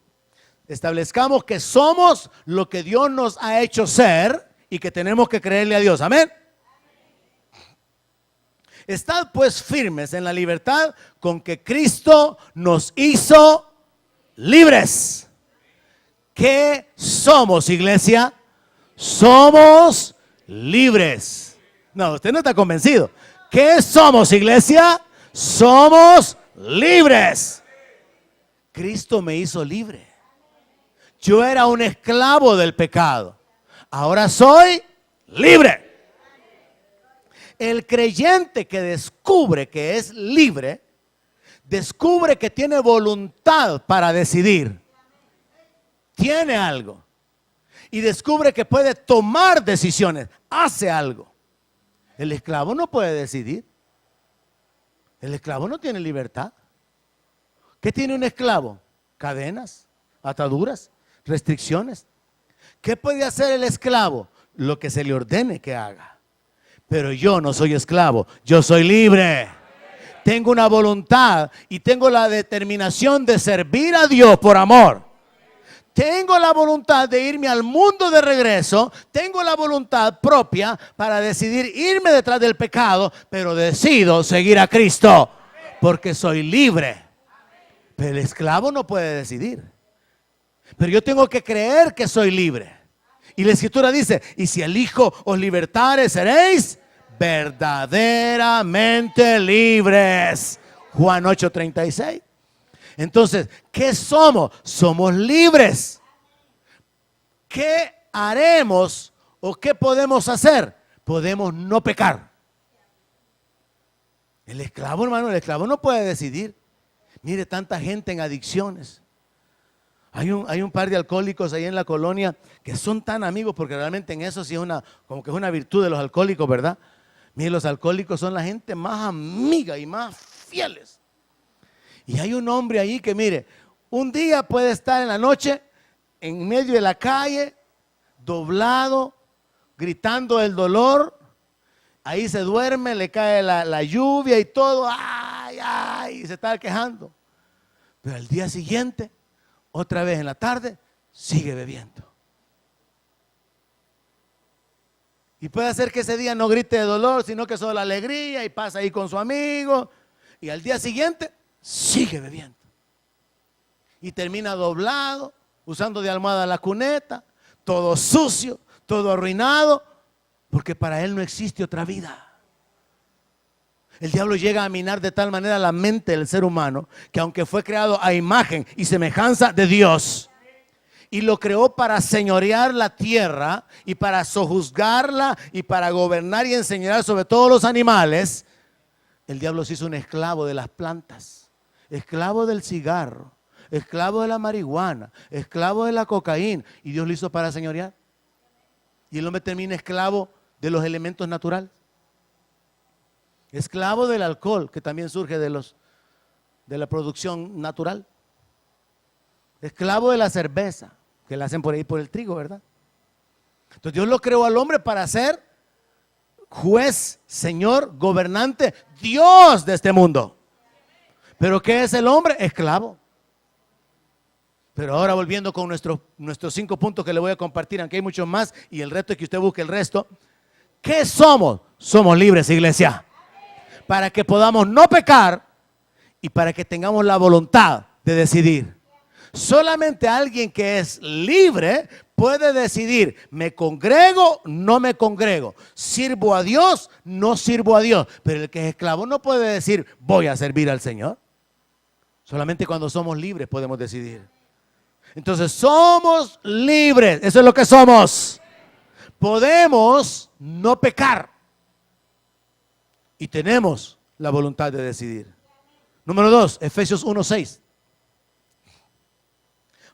Establezcamos que somos lo que Dios nos ha hecho ser y que tenemos que creerle a Dios. Amén. Estad pues firmes en la libertad con que Cristo nos hizo libres. ¿Qué somos, iglesia? Somos libres. No, usted no está convencido. ¿Qué somos, iglesia? Somos libres. Cristo me hizo libre. Yo era un esclavo del pecado. Ahora soy libre. El creyente que descubre que es libre, descubre que tiene voluntad para decidir. Tiene algo. Y descubre que puede tomar decisiones. Hace algo. El esclavo no puede decidir. El esclavo no tiene libertad. ¿Qué tiene un esclavo? Cadenas, ataduras, restricciones. ¿Qué puede hacer el esclavo? Lo que se le ordene que haga. Pero yo no soy esclavo, yo soy libre. Tengo una voluntad y tengo la determinación de servir a Dios por amor. Tengo la voluntad de irme al mundo de regreso. Tengo la voluntad propia para decidir irme detrás del pecado, pero decido seguir a Cristo porque soy libre. Pero el esclavo no puede decidir. Pero yo tengo que creer que soy libre. Y la Escritura dice, y si el Hijo os libertare, seréis verdaderamente libres. Juan 8:36. Entonces, ¿qué somos? Somos libres. ¿Qué haremos o qué podemos hacer? Podemos no pecar. El esclavo, hermano, el esclavo no puede decidir. Mire, tanta gente en adicciones. Hay un par de alcohólicos ahí en la colonia que son tan amigos, porque realmente en eso sí es como que es una virtud de los alcohólicos, ¿verdad? Mire, los alcohólicos son la gente más amiga y más fieles. Y hay un hombre ahí que, mire, un día puede estar en la noche en medio de la calle, doblado, gritando el dolor. Ahí se duerme, le cae la lluvia y todo, ay, ay, y se está quejando. Pero al día siguiente, otra vez en la tarde, sigue bebiendo. Y puede ser que ese día no grite de dolor, sino que solo la alegría y pasa ahí con su amigo. Y al día siguiente, sigue bebiendo. Y termina doblado, usando de almohada la cuneta, todo sucio, todo arruinado, porque para él no existe otra vida. El diablo llega a minar de tal manera la mente del ser humano que aunque fue creado a imagen y semejanza de Dios y lo creó para señorear la tierra y para sojuzgarla y para gobernar y enseñar sobre todos los animales, el diablo se hizo un esclavo de las plantas, esclavo del cigarro, esclavo de la marihuana, esclavo de la cocaína, y Dios lo hizo para señorear. Y el hombre termina esclavo de los elementos naturales. Esclavo del alcohol, que también surge de la producción natural. Esclavo de la cerveza, que la hacen por ahí por el trigo, ¿verdad? Entonces Dios lo creó al hombre para ser juez, señor, gobernante, Dios de este mundo. ¿Pero qué es el hombre? Esclavo. Pero ahora volviendo con nuestros 5 puntos que le voy a compartir, aunque hay muchos más, y el reto es que usted busque el resto. ¿Qué somos? Somos libres, iglesia. Para que podamos no pecar y para que tengamos la voluntad de decidir. Solamente alguien que es libre puede decidir, me congrego, no me congrego, sirvo a Dios, no sirvo a Dios. Pero el que es esclavo no puede decir, voy a servir al Señor. Solamente cuando somos libres podemos decidir. Entonces somos libres, eso es lo que somos. Podemos no pecar. Y tenemos la voluntad de decidir. Número 2, Efesios 1:6.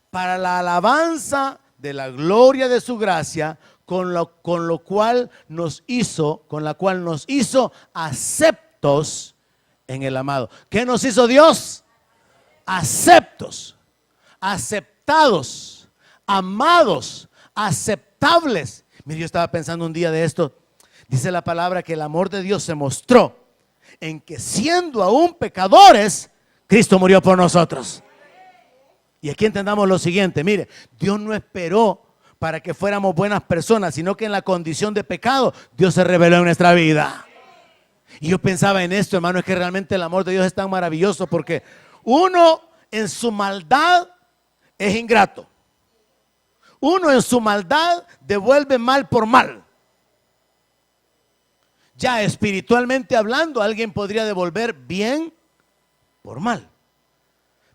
Para la alabanza de la gloria de su gracia, con la cual nos hizo aceptos en el amado. ¿Qué nos hizo Dios? Aceptos, aceptados, amados, aceptables. Mire, yo estaba pensando un día de esto. Dice la palabra que el amor de Dios se mostró en que siendo aún pecadores, Cristo murió por nosotros. Y aquí entendamos lo siguiente, mire, Dios no esperó para que fuéramos buenas personas, sino que en la condición de pecado Dios se reveló en nuestra vida. Y yo pensaba en esto, hermano, es que realmente el amor de Dios es tan maravilloso, porque uno en su maldad es ingrato. Uno en su maldad devuelve mal por mal. Ya espiritualmente hablando, alguien podría devolver bien por mal.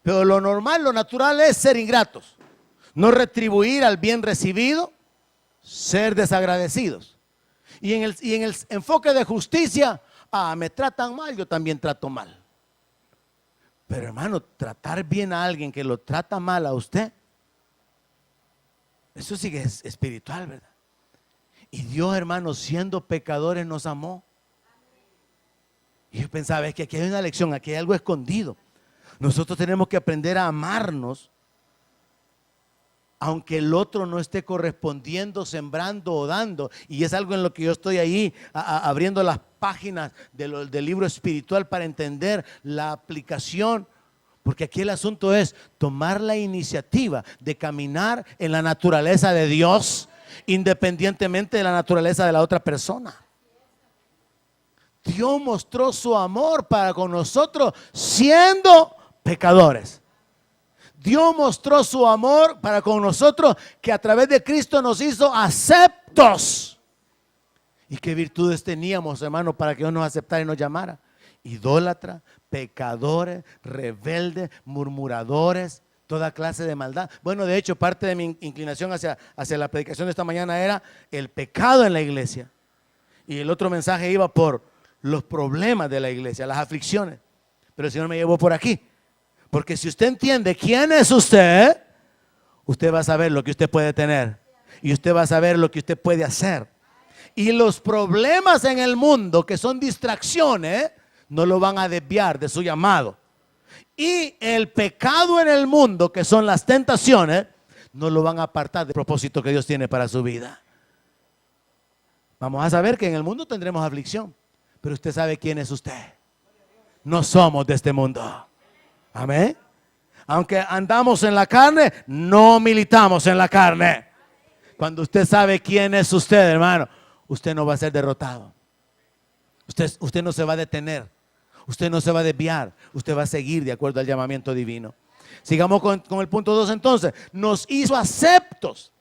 Pero lo normal, lo natural es ser ingratos. No retribuir al bien recibido, ser desagradecidos. Y en el enfoque de justicia, me tratan mal, yo también trato mal. Pero hermano, tratar bien a alguien que lo trata mal a usted, eso sí que es espiritual, ¿verdad? Y Dios, hermano, siendo pecadores nos amó. Y yo pensaba, es que aquí hay una lección, aquí hay algo escondido. Nosotros tenemos que aprender a amarnos, aunque el otro no esté correspondiendo, sembrando o dando. Y es algo en lo que yo estoy ahí abriendo las páginas del libro espiritual para entender la aplicación. Porque aquí el asunto es tomar la iniciativa de caminar en la naturaleza de Dios, independientemente de la naturaleza de la otra persona. Dios mostró su amor para con nosotros siendo pecadores. Dios mostró su amor para con nosotros, que a través de Cristo nos hizo aceptos. ¿Y qué virtudes teníamos, hermano, para que Dios nos aceptara y nos llamara? Idólatras, pecadores, rebeldes, murmuradores, toda clase de maldad. Bueno, de hecho, parte de mi inclinación hacia la predicación de esta mañana era el pecado en la iglesia. Y el otro mensaje iba por los problemas de la iglesia, las aflicciones. Pero el Señor me llevó por aquí. Porque si usted entiende quién es usted, usted va a saber lo que usted puede tener. Y usted va a saber lo que usted puede hacer. Y los problemas en el mundo, que son distracciones, no lo van a desviar de su llamado. Y el pecado en el mundo, que son las tentaciones, no lo van a apartar del propósito que Dios tiene para su vida. Vamos a saber que en el mundo tendremos aflicción, pero usted sabe quién es usted. No somos de este mundo. Amén. Aunque andamos en la carne, no militamos en la carne. Cuando usted sabe quién es usted, hermano, usted no va a ser derrotado. Usted no se va a detener. Usted no se va a desviar. Usted va a seguir de acuerdo al llamamiento divino. Sigamos con el punto 2 entonces. Nos hizo aceptos.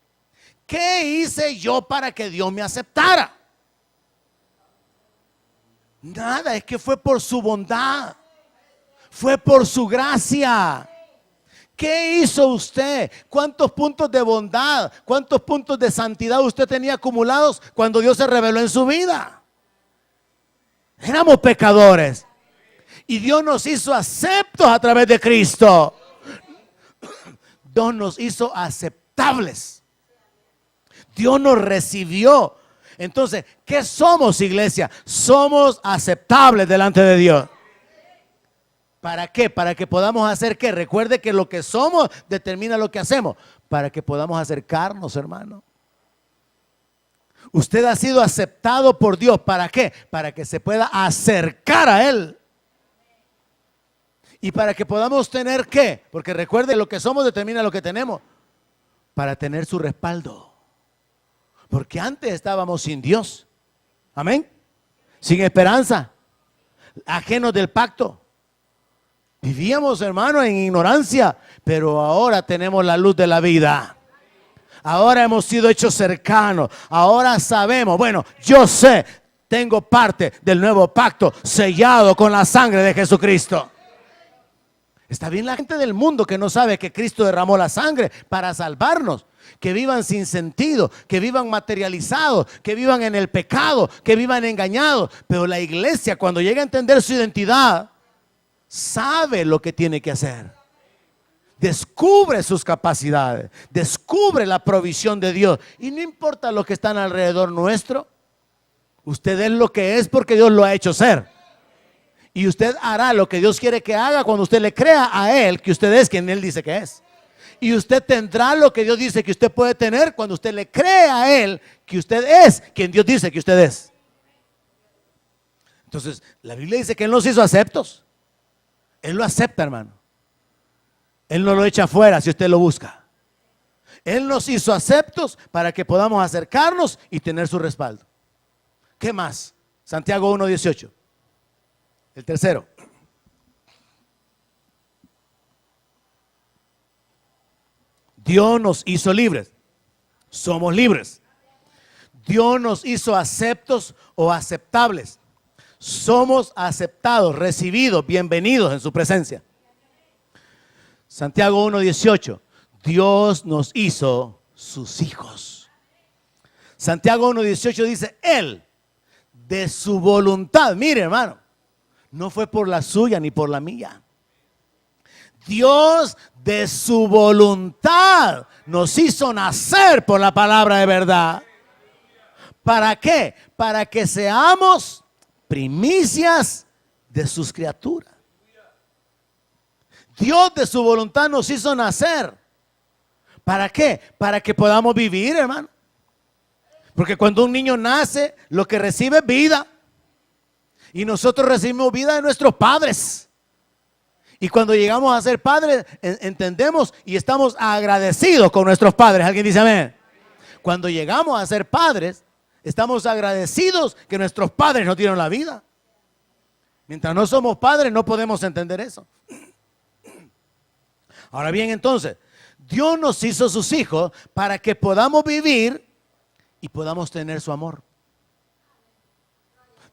¿Qué hice yo para que Dios me aceptara? Nada, es que fue por su bondad. Fue por su gracia. ¿Qué hizo usted? ¿Cuántos puntos de bondad, cuántos puntos de santidad usted tenía acumulados cuando Dios se reveló en su vida? Éramos pecadores y Dios nos hizo aceptos a través de Cristo. Dios nos hizo aceptables. Dios nos recibió. Entonces, ¿qué somos, iglesia? Somos aceptables delante de Dios. ¿Para qué? Para que podamos hacer ¿qué? Recuerde que lo que somos determina lo que hacemos. Para que podamos acercarnos, hermano. Usted ha sido aceptado por Dios. ¿Para qué? Para que se pueda acercar a Él. Y para que podamos tener ¿qué? Porque recuerde, lo que somos determina lo que tenemos. Para tener su respaldo. Porque antes estábamos sin Dios. Amén. Sin esperanza. Ajenos del pacto. Vivíamos, hermano, en ignorancia, pero ahora tenemos la luz de la vida. Ahora hemos sido hechos cercanos. Ahora sabemos, bueno, yo sé, tengo parte del nuevo pacto sellado con la sangre de Jesucristo. Está bien la gente del mundo que no sabe que Cristo derramó la sangre para salvarnos. Que vivan sin sentido, que vivan materializados, que vivan en el pecado, que vivan engañados. Pero la iglesia, cuando llega a entender su identidad, sabe lo que tiene que hacer. Descubre sus capacidades, descubre la provisión de Dios. Y no importa lo que están alrededor nuestro, usted es lo que es porque Dios lo ha hecho ser. Y usted hará lo que Dios quiere que haga cuando usted le crea a Él que usted es quien Él dice que es. Y usted tendrá lo que Dios dice que usted puede tener cuando usted le cree a Él que usted es quien Dios dice que usted es. Entonces, la Biblia dice que Él nos hizo aceptos. Él lo acepta, hermano. Él no lo echa afuera si usted lo busca. Él nos hizo aceptos para que podamos acercarnos y tener su respaldo. ¿Qué más? Santiago 1:18. El tercero. Dios nos hizo libres. Somos libres. Dios nos hizo aceptos o aceptables. Somos aceptados, recibidos, bienvenidos en su presencia. Santiago 1:18. Dios nos hizo sus hijos. Santiago 1:18 dice, Él, de su voluntad, mire hermano, no fue por la suya ni por la mía. Dios de su voluntad nos hizo nacer por la palabra de verdad. ¿Para qué? Para que seamos primicias de sus criaturas. Dios de su voluntad nos hizo nacer. ¿Para qué? Para que podamos vivir, hermano. Porque cuando un niño nace, lo que recibe es vida. Y nosotros recibimos vida de nuestros padres. Y cuando llegamos a ser padres, entendemos y estamos agradecidos con nuestros padres. ¿Alguien dice amén? Cuando llegamos a ser padres, estamos agradecidos que nuestros padres nos dieron la vida. Mientras no somos padres, no podemos entender eso. Ahora bien, entonces, Dios nos hizo sus hijos para que podamos vivir y podamos tener su amor.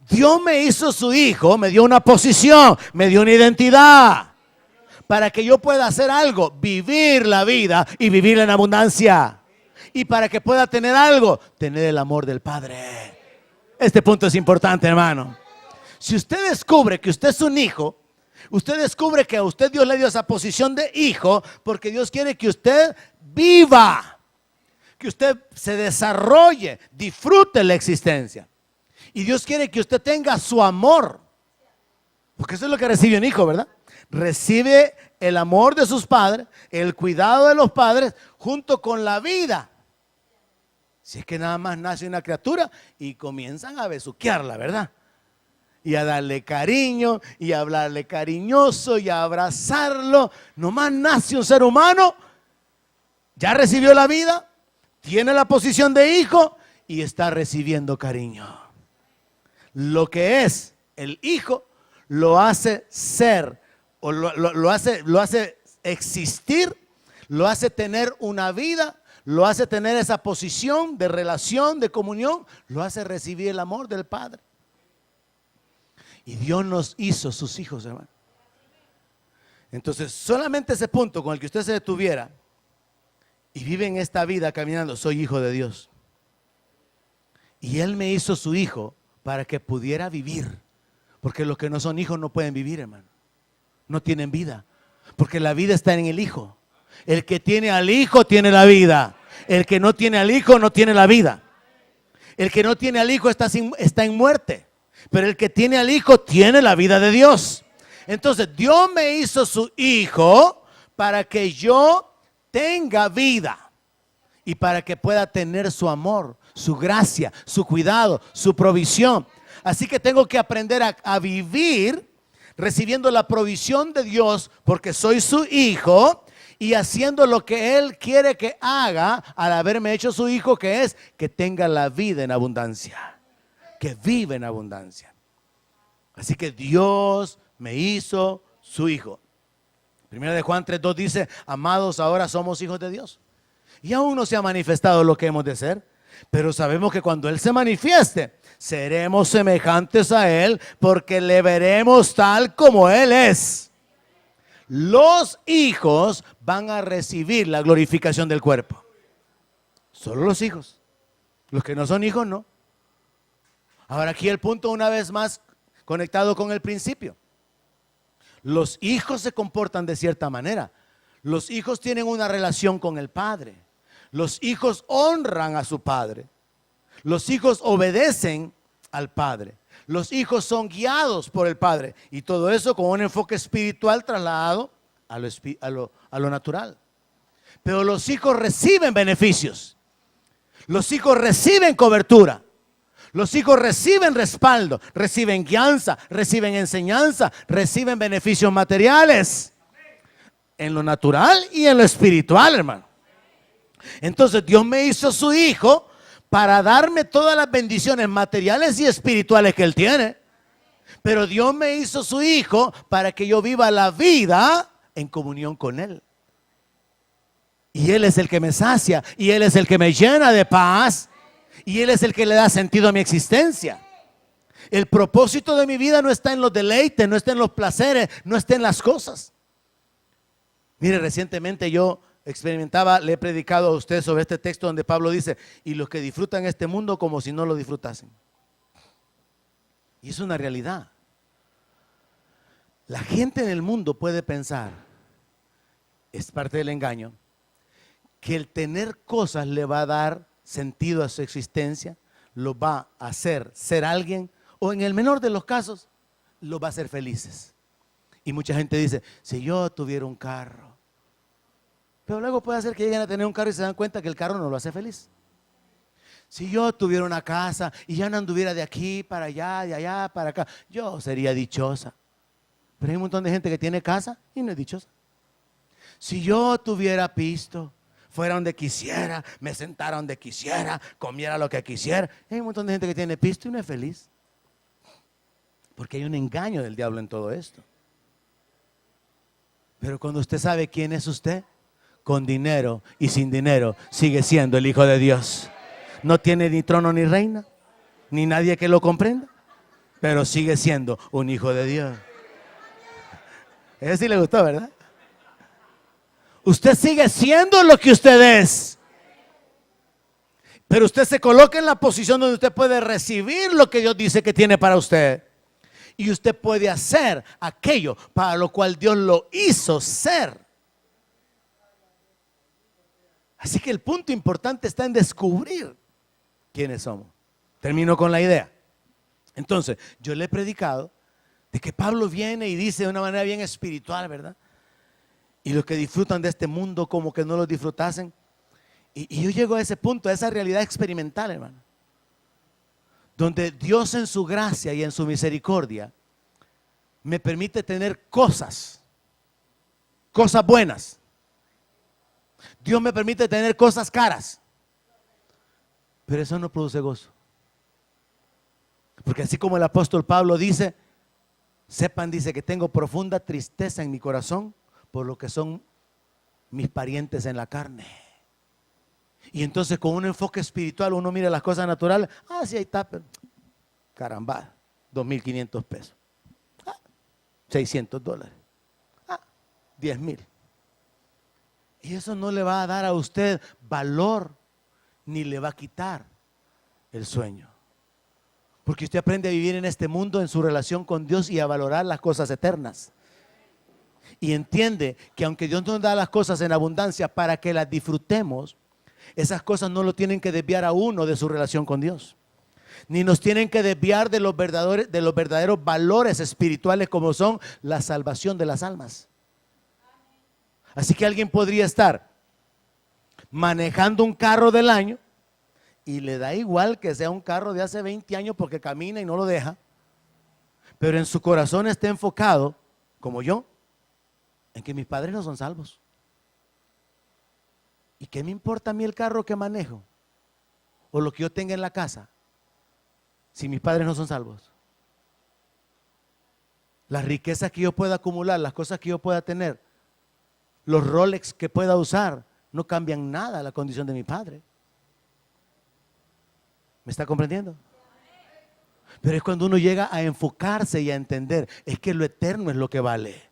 Dios me hizo su hijo, me dio una posición, me dio una identidad para que yo pueda hacer algo, vivir la vida y vivirla en abundancia. Y para que pueda tener algo, tener el amor del Padre. Este punto es importante, hermano. Si usted descubre que usted es un hijo, usted descubre que a usted Dios le dio esa posición de hijo porque Dios quiere que usted viva, que usted se desarrolle, disfrute la existencia. Y Dios quiere que usted tenga su amor, porque eso es lo que recibe un hijo, ¿verdad? Recibe el amor de sus padres, el cuidado de los padres, junto con la vida. Si es que nada más nace una criatura y comienzan a besuquearla, ¿verdad? Y a darle cariño, y a hablarle cariñoso, y a abrazarlo. Nomás nace un ser humano, ya recibió la vida, tiene la posición de hijo y está recibiendo cariño. Lo que es el hijo lo hace ser, o lo hace existir, lo hace tener una vida, lo hace tener esa posición de relación, de comunión, lo hace recibir el amor del Padre. Y Dios nos hizo sus hijos, hermano. Entonces, solamente ese punto con el que usted se detuviera y vive en esta vida caminando, soy hijo de Dios. Y Él me hizo su hijo para que pudiera vivir. Porque los que no son hijos no pueden vivir, hermano. No tienen vida. Porque la vida está en el hijo. El que tiene al hijo tiene la vida. El que no tiene al hijo no tiene la vida. El que no tiene al hijo está en muerte. Pero el que tiene al hijo tiene la vida de Dios. Entonces Dios me hizo su hijo para que yo tenga vida. Y para que pueda tener su amor, su gracia, su cuidado, su provisión. Así que tengo que aprender a vivir recibiendo la provisión de Dios porque soy su hijo y haciendo lo que Él quiere que haga al haberme hecho su hijo, que es que tenga la vida en abundancia, que vive en abundancia. Así que Dios me hizo su hijo. Primera de Juan 3:2 dice, amados, ahora somos hijos de Dios. Y aún no se ha manifestado lo que hemos de ser, pero sabemos que cuando Él se manifieste, seremos semejantes a Él, porque le veremos tal como Él es. Los hijos van a recibir la glorificación del cuerpo. Solo los hijos. Los que no son hijos, no. Ahora aquí el punto, una vez más, conectado con el principio. Los hijos se comportan de cierta manera. Los hijos tienen una relación con el Padre. Los hijos honran a su padre. Los hijos obedecen al Padre. Los hijos son guiados por el Padre. Y todo eso con un enfoque espiritual trasladado a lo natural. Pero los hijos reciben beneficios. Los hijos reciben cobertura. Los hijos reciben respaldo, reciben guianza, reciben enseñanza, reciben beneficios materiales. En lo natural y en lo espiritual, hermano. Entonces Dios me hizo su hijo para darme todas las bendiciones materiales y espirituales que Él tiene. Pero Dios me hizo su hijo para que yo viva la vida en comunión con Él. Y Él es el que me sacia, y Él es el que me llena de paz, y Él es el que le da sentido a mi existencia. El propósito de mi vida no está en los deleites, no está en los placeres, no está en las cosas. Mire, recientemente yo experimentaba, le he predicado a usted sobre este texto donde Pablo dice: y los que disfrutan este mundo como si no lo disfrutasen. Y es una realidad. La gente en el mundo puede pensar, es parte del engaño, que el tener cosas le va a dar sentido a su existencia, lo va a hacer ser alguien, o en el menor de los casos, lo va a hacer felices. Y mucha gente dice: si yo tuviera un carro. Pero luego puede hacer que lleguen a tener un carro y se dan cuenta que el carro no lo hace feliz. Si yo tuviera una casa y ya no anduviera de aquí para allá, de allá para acá, yo sería dichosa. Pero hay un montón de gente que tiene casa y no es dichosa. Si yo tuviera pisto, fuera donde quisiera, me sentara donde quisiera, comiera lo que quisiera. Hay un montón de gente que tiene pisto y no es feliz. Porque hay un engaño del diablo en todo esto. Pero cuando usted sabe quién es usted, con dinero y sin dinero, sigue siendo el Hijo de Dios. No tiene ni trono ni reina, ni nadie que lo comprenda, pero sigue siendo un hijo de Dios. Ese sí le gustó, ¿verdad? Usted sigue siendo lo que usted es, pero usted se coloca en la posición donde usted puede recibir lo que Dios dice que tiene para usted. Y usted puede hacer aquello para lo cual Dios lo hizo ser. Así que el punto importante está en descubrir quiénes somos. Termino con la idea. Entonces, yo le he predicado de que Pablo viene y dice de una manera bien espiritual, ¿verdad? Y los que disfrutan de este mundo como que no lo disfrutasen. Y yo llego a ese punto, a esa realidad experimental, hermano. Donde Dios en su gracia y en su misericordia me permite tener cosas buenas. Dios me permite tener cosas caras, pero eso no produce gozo. Porque así como el apóstol Pablo dice, sepan, dice, que tengo profunda tristeza en mi corazón por lo que son mis parientes en la carne. Y entonces con un enfoque espiritual uno mira las cosas naturales. Sí, ahí está, pero caramba, 2.500 pesos, $600, 10,000. Y eso no le va a dar a usted valor, ni le va a quitar el sueño. Porque usted aprende a vivir en este mundo en su relación con Dios y a valorar las cosas eternas. Y entiende que aunque Dios nos da las cosas en abundancia para que las disfrutemos, esas cosas no lo tienen que desviar a uno de su relación con Dios. Ni nos tienen que desviar de los verdaderos valores espirituales como son la salvación de las almas. Así que alguien podría estar manejando un carro del año y le da igual que sea un carro de hace 20 años porque camina y no lo deja, pero en su corazón está enfocado, como yo, en que mis padres no son salvos. ¿Y qué me importa a mí el carro que manejo o lo que yo tenga en la casa si mis padres no son salvos? Las riquezas que yo pueda acumular, las cosas que yo pueda tener, los Rolex que pueda usar, no cambian nada la condición de mi padre. ¿Me está comprendiendo? Pero es cuando uno llega a enfocarse y a entender, es que lo eterno es lo que vale.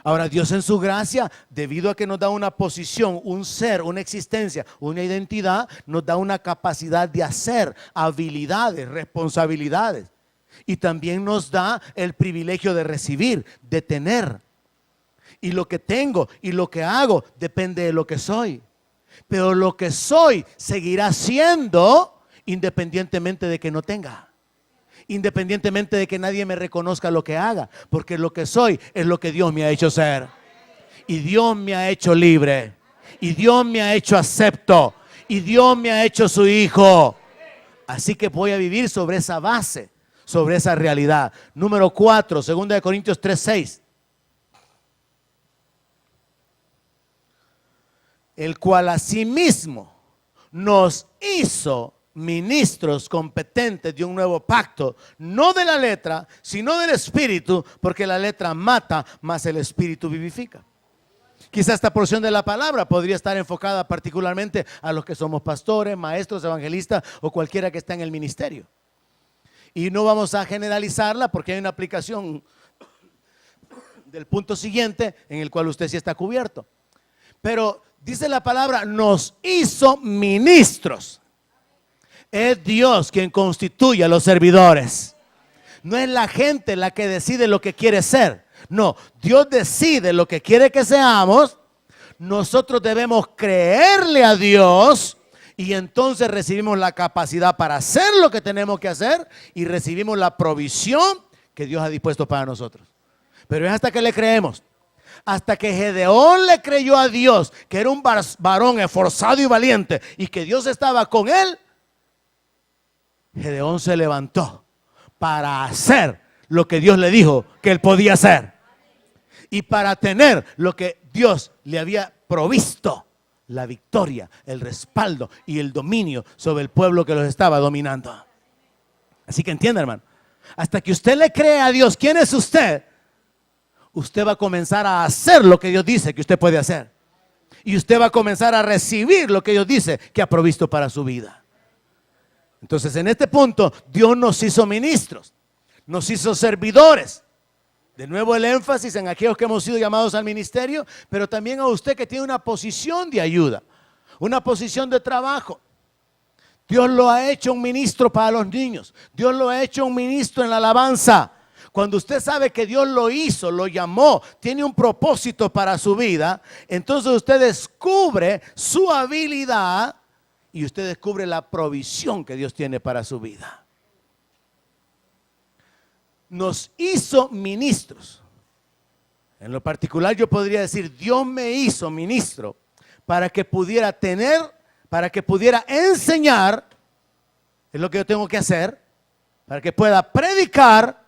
Ahora, Dios en su gracia, debido a que nos da una posición, un ser, una existencia, una identidad, nos da una capacidad de hacer, habilidades, responsabilidades. Y también nos da el privilegio de recibir, de tener. Y lo que tengo y lo que hago depende de lo que soy. Pero lo que soy seguirá siendo independientemente de que no tenga. Independientemente de que nadie me reconozca lo que haga. Porque lo que soy es lo que Dios me ha hecho ser. Y Dios me ha hecho libre. Y Dios me ha hecho acepto. Y Dios me ha hecho su hijo. Así que voy a vivir sobre esa base, sobre esa realidad. Número 4, 2 Corintios 3:6. El cual asimismo nos hizo ministros competentes de un nuevo pacto, no de la letra, sino del Espíritu, porque la letra mata, mas el Espíritu vivifica. Quizá esta porción de la palabra podría estar enfocada particularmente a los que somos pastores, maestros, evangelistas o cualquiera que está en el ministerio. Y no vamos a generalizarla porque hay una aplicación del punto siguiente en el cual usted sí está cubierto. Pero dice la palabra, nos hizo ministros. Es Dios quien constituye a los servidores. No es la gente la que decide lo que quiere ser. No, Dios decide lo que quiere que seamos. Nosotros debemos creerle a Dios y entonces recibimos la capacidad para hacer lo que tenemos que hacer y recibimos la provisión que Dios ha dispuesto para nosotros. Pero es hasta que le creemos. Hasta que Gedeón le creyó a Dios, que era un varón esforzado y valiente y que Dios estaba con él, Gedeón se levantó para hacer lo que Dios le dijo que él podía hacer y para tener lo que Dios le había provisto, la victoria, el respaldo y el dominio sobre el pueblo que los estaba dominando. Así que entienda, hermano, hasta que usted le cree a Dios quién es usted, usted va a comenzar a hacer lo que Dios dice que usted puede hacer y usted va a comenzar a recibir lo que Dios dice que ha provisto para su vida. Entonces, en este punto, Dios nos hizo ministros, nos hizo servidores. De nuevo el énfasis en aquellos que hemos sido llamados al ministerio, pero también a usted que tiene una posición de ayuda, una posición de trabajo. Dios lo ha hecho un ministro para los niños. Dios lo ha hecho un ministro en la alabanza. Cuando usted sabe que Dios lo hizo, lo llamó, tiene un propósito para su vida, entonces usted descubre su habilidad y usted descubre la provisión que Dios tiene para su vida. Nos hizo ministros. En lo particular yo podría decir, Dios me hizo ministro para que pudiera tener, para que pudiera enseñar, es lo que yo tengo que hacer, para que pueda predicar,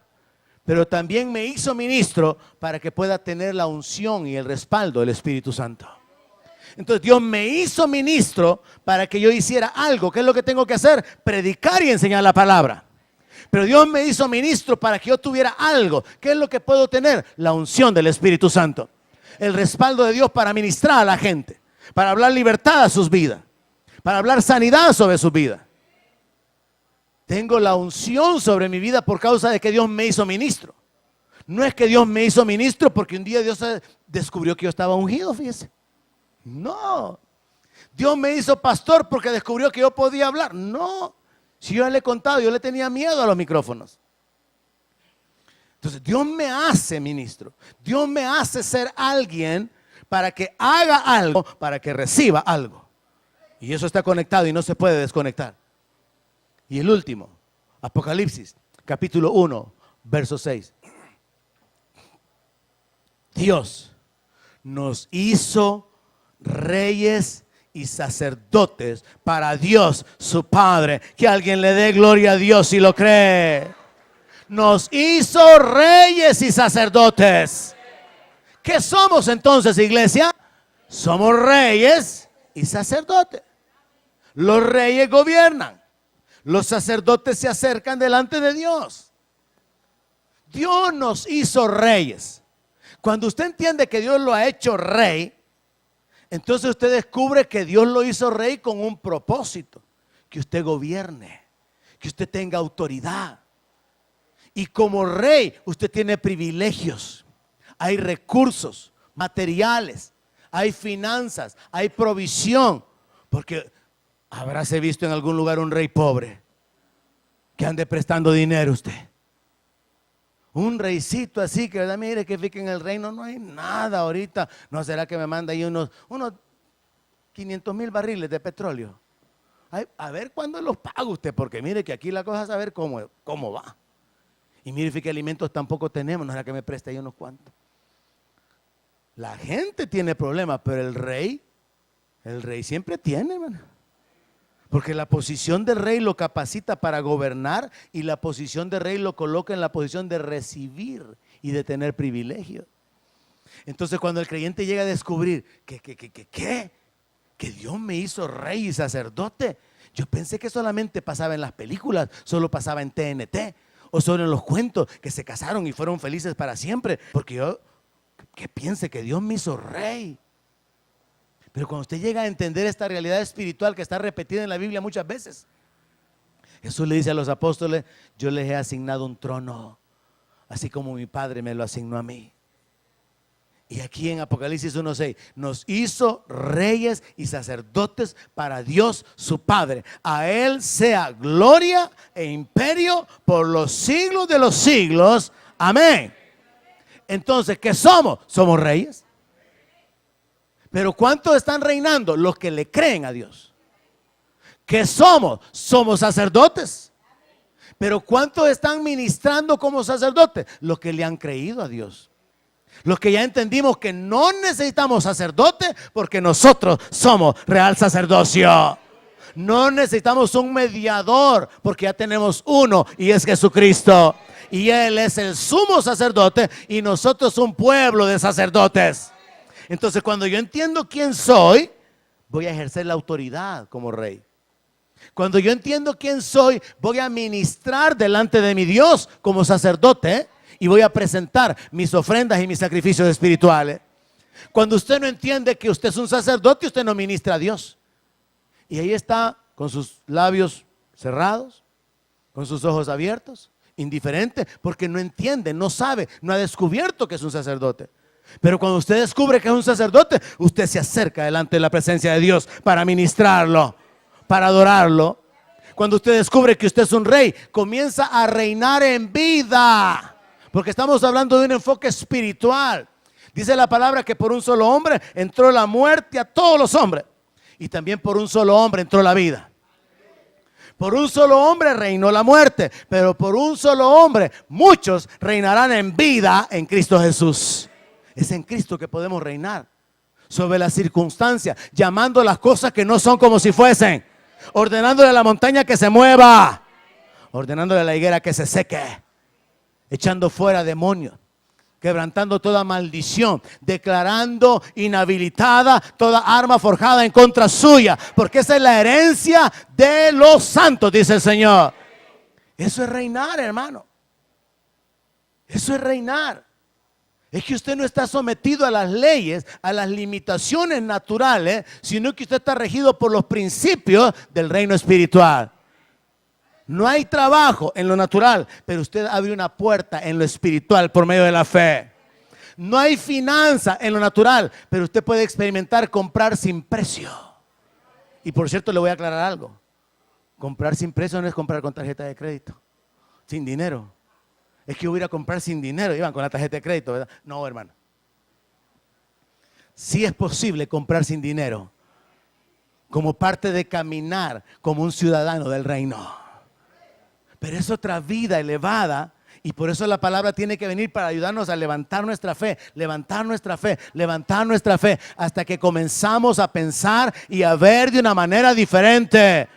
pero también me hizo ministro para que pueda tener la unción y el respaldo del Espíritu Santo. Entonces Dios me hizo ministro para que yo hiciera algo. ¿Qué es lo que tengo que hacer? Predicar y enseñar la palabra. Pero Dios me hizo ministro para que yo tuviera algo. ¿Qué es lo que puedo tener? La unción del Espíritu Santo. El respaldo de Dios para ministrar a la gente. Para hablar libertad a sus vidas. Para hablar sanidad sobre sus vidas. Tengo la unción sobre mi vida por causa de que Dios me hizo ministro. No es que Dios me hizo ministro porque un día Dios descubrió que yo estaba ungido, fíjese. No, Dios me hizo pastor porque descubrió que yo podía hablar. No, si yo le he contado, yo le tenía miedo a los micrófonos. Entonces Dios me hace ministro. Dios me hace ser alguien para que haga algo, para que reciba algo. Y eso está conectado y no se puede desconectar. Y el último, Apocalipsis, capítulo 1, verso 6. Dios nos hizo reyes y sacerdotes para Dios su Padre. Que alguien le dé gloria a Dios si lo cree. Nos hizo reyes y sacerdotes. ¿Qué somos entonces, iglesia? Somos reyes y sacerdotes. Los reyes gobiernan. Los sacerdotes se acercan delante de Dios. Dios nos hizo reyes. Cuando usted entiende que Dios lo ha hecho rey, entonces usted descubre que Dios lo hizo rey con un propósito, que usted gobierne, que usted tenga autoridad. Y como rey usted tiene privilegios, hay recursos materiales, hay finanzas, hay provisión. Porque habráse visto en algún lugar un rey pobre que ande prestando dinero usted. Un reycito así que, ¿verdad? Mire que fique en el reino no hay nada ahorita. ¿No será que me manda ahí unos 500,000 barriles de petróleo? Ay, a ver cuándo los paga usted, porque mire que aquí la cosa es saber cómo va. Y mire que alimentos tampoco tenemos, no será que me preste ahí unos cuantos. La gente tiene problemas, pero el rey siempre tiene, hermano. Porque la posición de rey lo capacita para gobernar y la posición de rey lo coloca en la posición de recibir y de tener privilegio. Entonces cuando el creyente llega a descubrir que Dios me hizo rey y sacerdote, yo pensé que solamente pasaba en las películas, solo pasaba en TNT o solo en los cuentos, que se casaron y fueron felices para siempre, porque yo que piense que Dios me hizo rey. Pero cuando usted llega a entender esta realidad espiritual que está repetida en la Biblia muchas veces, Jesús le dice a los apóstoles: yo les he asignado un trono, así como mi Padre me lo asignó a mí. Y aquí en Apocalipsis 1:6, nos hizo reyes y sacerdotes para Dios su Padre. A Él sea gloria e imperio por los siglos de los siglos. Amén. Entonces, ¿qué somos? Somos reyes. Pero ¿cuántos están reinando? Los que le creen a Dios. ¿Qué somos? Somos sacerdotes. Pero ¿cuántos están ministrando como sacerdotes? Los que le han creído a Dios. Los que ya entendimos que no necesitamos sacerdotes porque nosotros somos real sacerdocio. No necesitamos un mediador porque ya tenemos uno y es Jesucristo. Y Él es el sumo sacerdote y nosotros un pueblo de sacerdotes. Entonces cuando yo entiendo quién soy, voy a ejercer la autoridad como rey. Cuando yo entiendo quién soy, voy a ministrar delante de mi Dios como sacerdote y voy a presentar mis ofrendas y mis sacrificios espirituales. Cuando usted no entiende que usted es un sacerdote, usted no ministra a Dios. Y ahí está con sus labios cerrados, con sus ojos abiertos, indiferente, porque no entiende, no sabe, no ha descubierto que es un sacerdote. Pero cuando usted descubre que es un sacerdote, usted se acerca delante de la presencia de Dios para ministrarlo, para adorarlo. Cuando usted descubre que usted es un rey, comienza a reinar en vida, porque estamos hablando de un enfoque espiritual. Dice la palabra que por un solo hombre entró la muerte a todos los hombres, y también por un solo hombre entró la vida. Por un solo hombre reinó la muerte, pero por un solo hombre muchos reinarán en vida en Cristo Jesús. Es en Cristo que podemos reinar sobre las circunstancias, llamando las cosas que no son como si fuesen, ordenándole a la montaña que se mueva, ordenándole a la higuera que se seque, echando fuera demonios, quebrantando toda maldición, declarando inhabilitada toda arma forjada en contra suya, porque esa es la herencia de los santos, dice el Señor. Eso es reinar, hermano. Eso es reinar. Es que usted no está sometido a las leyes, a las limitaciones naturales, sino que usted está regido por los principios del reino espiritual. No hay trabajo en lo natural, pero usted abre una puerta en lo espiritual por medio de la fe. No hay finanza en lo natural, pero usted puede experimentar comprar sin precio. Y por cierto, le voy a aclarar algo. Comprar sin precio no es comprar con tarjeta de crédito, sin dinero. Es que yo voy a ir a comprar sin dinero, iban con la tarjeta de crédito, ¿verdad? No, hermano. Sí es posible comprar sin dinero, como parte de caminar como un ciudadano del reino. Pero es otra vida elevada, y por eso la palabra tiene que venir para ayudarnos a levantar nuestra fe, levantar nuestra fe, levantar nuestra fe, hasta que comenzamos a pensar y a ver de una manera diferente.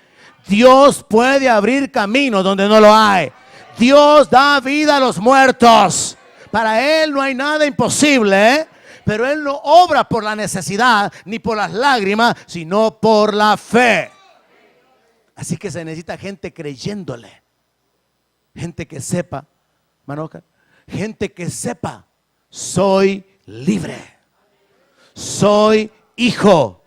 Dios puede abrir caminos donde no lo hay. Dios da vida a los muertos. Para Él no hay nada imposible, ¿eh? Pero Él no obra por la necesidad ni por las lágrimas, sino por la fe. Así que se necesita gente creyéndole. Gente que sepa, Manoca, gente que sepa, soy libre, soy hijo,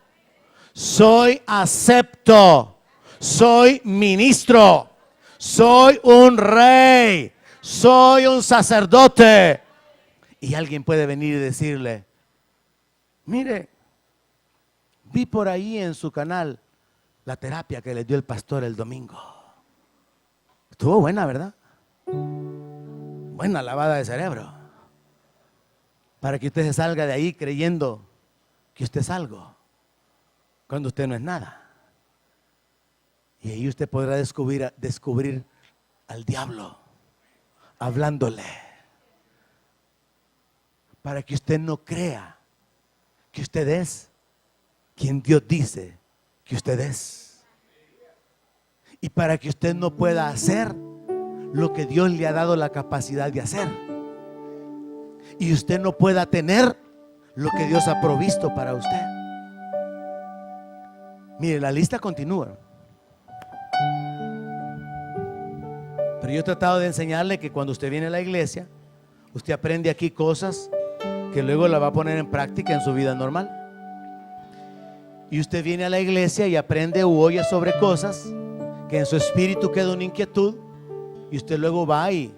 soy acepto, soy ministro, soy un rey, soy un sacerdote. Y alguien puede venir y decirle: mire, vi por ahí en su canal la terapia que le dio el pastor el domingo. Estuvo buena, ¿verdad? Buena lavada de cerebro. Para que usted se salga de ahí creyendo que usted es algo, cuando usted no es nada. Y ahí usted podrá descubrir al diablo hablándole, para que usted no crea que usted es quien Dios dice que usted es. y para que usted no pueda hacer lo que Dios le ha dado la capacidad de hacer, y usted no pueda tener lo que Dios ha provisto para usted. Mire, la lista continúa, pero yo he tratado de enseñarle que cuando usted viene a la iglesia, usted aprende aquí cosas que luego la va a poner en práctica en su vida normal. Y usted viene a la iglesia y aprende o oye sobre cosas que en su espíritu queda una inquietud, y usted luego va y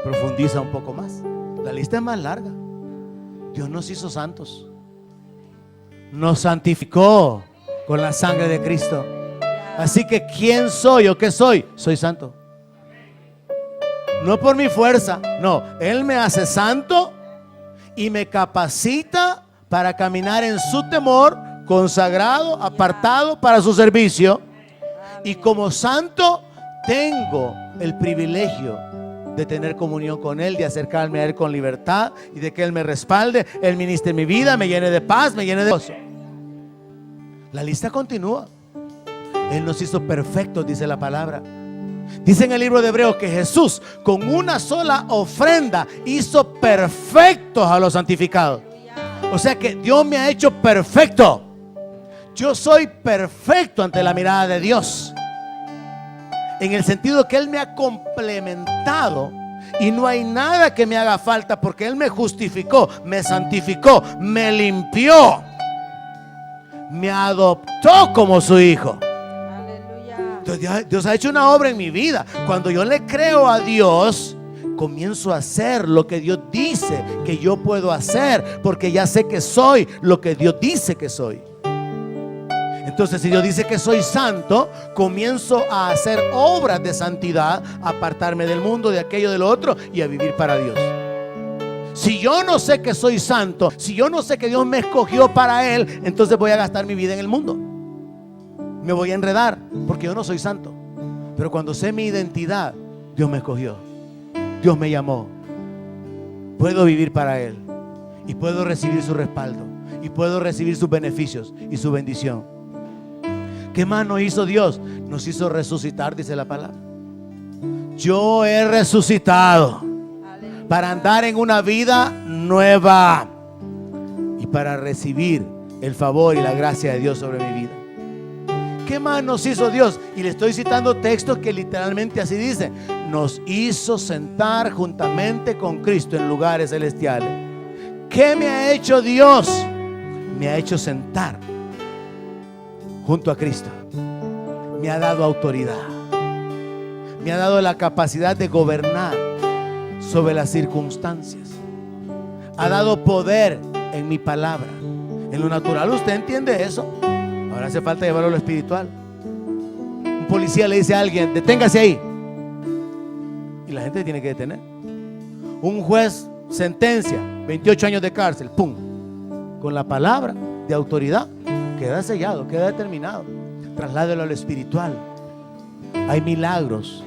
profundiza un poco más. La lista es más larga. Dios nos hizo santos, nos santificó con la sangre de Cristo. Así que ¿quién soy o qué soy? Soy santo. No por mi fuerza, no. Él me hace santo y me capacita para caminar en su temor, consagrado, apartado para su servicio. Y como santo tengo el privilegio de tener comunión con Él, de acercarme a Él con libertad y de que Él me respalde, Él ministre mi vida, me llene de paz, me llene de gozo. La lista continúa. Él nos hizo perfectos, dice la palabra. Dice en el libro de Hebreos que Jesús con una sola ofrenda hizo perfectos a los santificados. O sea que Dios me ha hecho perfecto. Yo soy perfecto ante la mirada de Dios, en el sentido que Él me ha complementado y no hay nada que me haga falta, porque Él me justificó, me santificó, me limpió, me adoptó como su hijo. Entonces Dios ha hecho una obra en mi vida. Cuando yo le creo a Dios, comienzo a hacer lo que Dios dice que yo puedo hacer, porque ya sé que soy lo que Dios dice que soy. Entonces, si Dios dice que soy santo, comienzo a hacer obras de santidad, a apartarme del mundo, de aquello, de lo otro, y a vivir para Dios. Si yo no sé que soy santo, si yo no sé que Dios me escogió para Él, entonces voy a gastar mi vida en el mundo. Me voy a enredar, porque yo no soy santo. Pero cuando sé mi identidad, Dios me escogió, Dios me llamó, puedo vivir para Él y puedo recibir su respaldo y puedo recibir sus beneficios y su bendición. ¿Qué más nos hizo Dios? Nos hizo resucitar, dice la palabra. Yo he resucitado para andar en una vida nueva y para recibir el favor y la gracia de Dios sobre mi vida. ¿Qué más nos hizo Dios? Y le estoy citando textos que literalmente así dicen: nos hizo sentar juntamente con Cristo en lugares celestiales. ¿Qué me ha hecho Dios? Me ha hecho sentar junto a Cristo. Me ha dado autoridad, me ha dado la capacidad de gobernar sobre las circunstancias, ha dado poder en mi palabra. En lo natural usted entiende eso, ahora hace falta llevarlo a lo espiritual. Un policía le dice a alguien: deténgase ahí, y la gente tiene que detener. Un juez sentencia 28 años de cárcel, pum, con la palabra de autoridad queda sellado, queda determinado. Trasládelo a lo espiritual. Hay milagros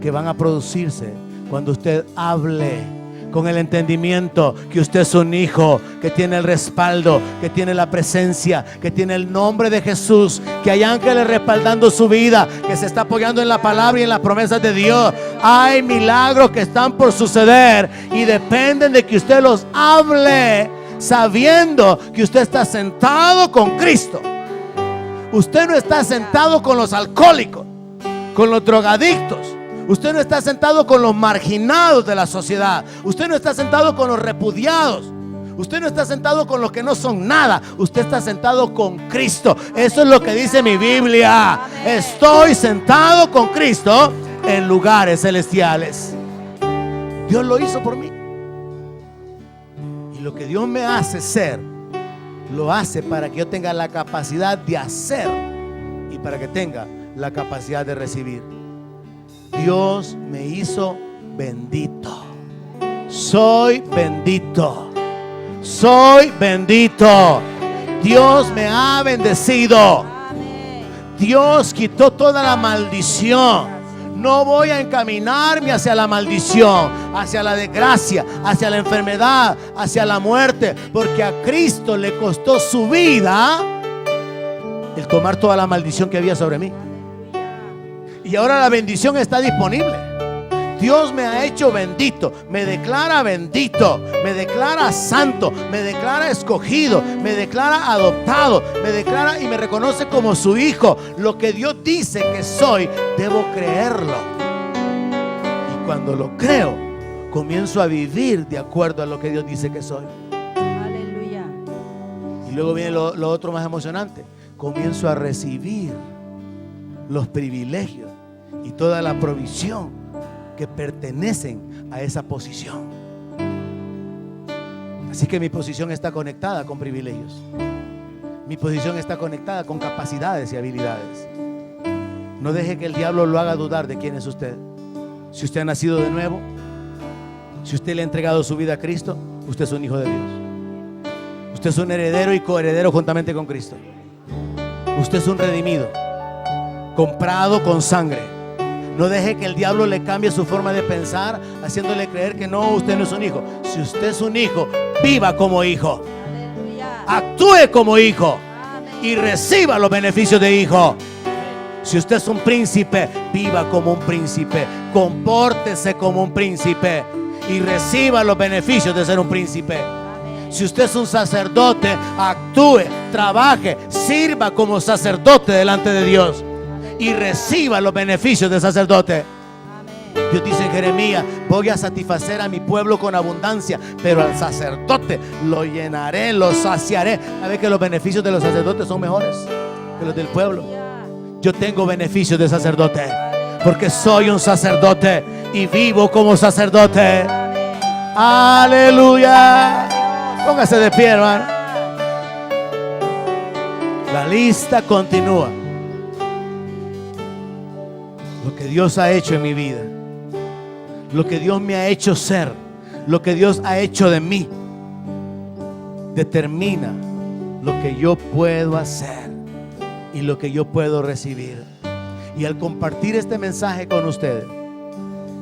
que van a producirse cuando usted hable con el entendimiento que usted es un hijo, que tiene el respaldo, que tiene la presencia, que tiene el nombre de Jesús, que hay ángeles respaldando su vida, que se está apoyando en la palabra y en las promesas de Dios. Hay milagros que están por suceder y dependen de que usted los hable, sabiendo que usted está sentado con Cristo. Usted no está sentado con los alcohólicos, con los drogadictos. Usted no está sentado con los marginados de la sociedad. Usted no está sentado con los repudiados. Usted no está sentado con los que no son nada. Usted está sentado con Cristo. Eso es lo que dice mi Biblia. Estoy sentado con Cristo en lugares celestiales. Dios lo hizo por mí. Y lo que Dios me hace ser, lo hace para que yo tenga la capacidad de hacer y para que tenga la capacidad de recibir. Dios me hizo bendito. Soy bendito. Soy bendito. Dios me ha bendecido. Dios quitó toda la maldición. No voy a encaminarme hacia la maldición, hacia la desgracia, hacia la enfermedad, hacia la muerte, porque a Cristo le costó su vida el tomar toda la maldición que había sobre mí. Y ahora la bendición está disponible. Dios me ha hecho bendito, me declara bendito, me declara santo, me declara escogido, me declara adoptado, me declara y me reconoce como su hijo. Lo que Dios dice que soy, debo creerlo. Y cuando lo creo, comienzo a vivir de acuerdo a lo que Dios dice que soy. Aleluya. Y luego viene lo otro más emocionante. Comienzo a recibir los privilegios y toda la provisión que pertenecen a esa posición. Así que mi posición está conectada con privilegios. Mi posición está conectada con capacidades y habilidades. No deje que el diablo lo haga dudar de quién es usted. Si usted ha nacido de nuevo, si usted le ha entregado su vida a Cristo, usted es un hijo de Dios. Usted es un heredero y coheredero juntamente con Cristo. Usted es un redimido, comprado con sangre. No deje que el diablo le cambie su forma de pensar, haciéndole creer que no, usted no es un hijo. Si usted es un hijo, viva como hijo. Aleluya. Actúe como hijo. Amén. Y reciba los beneficios de hijo. Si usted es un príncipe, viva como un príncipe. Compórtese como un príncipe y reciba los beneficios de ser un príncipe. Amén. Si usted es un sacerdote, actúe, trabaje, sirva como sacerdote delante de Dios y reciba los beneficios del sacerdote. Amén. Dios dice en Jeremías: voy a satisfacer a mi pueblo con abundancia, pero al sacerdote lo llenaré, lo saciaré. ¿Sabe que los beneficios de los sacerdotes son mejores que los del pueblo? Yo tengo beneficios de sacerdote porque soy un sacerdote y vivo como sacerdote. Aleluya. Póngase de pie, hermano. La lista continúa. Lo que Dios ha hecho en mi vida, lo que Dios me ha hecho ser, lo que Dios ha hecho de mí, determina lo que yo puedo hacer y lo que yo puedo recibir. Y al compartir este mensaje con ustedes,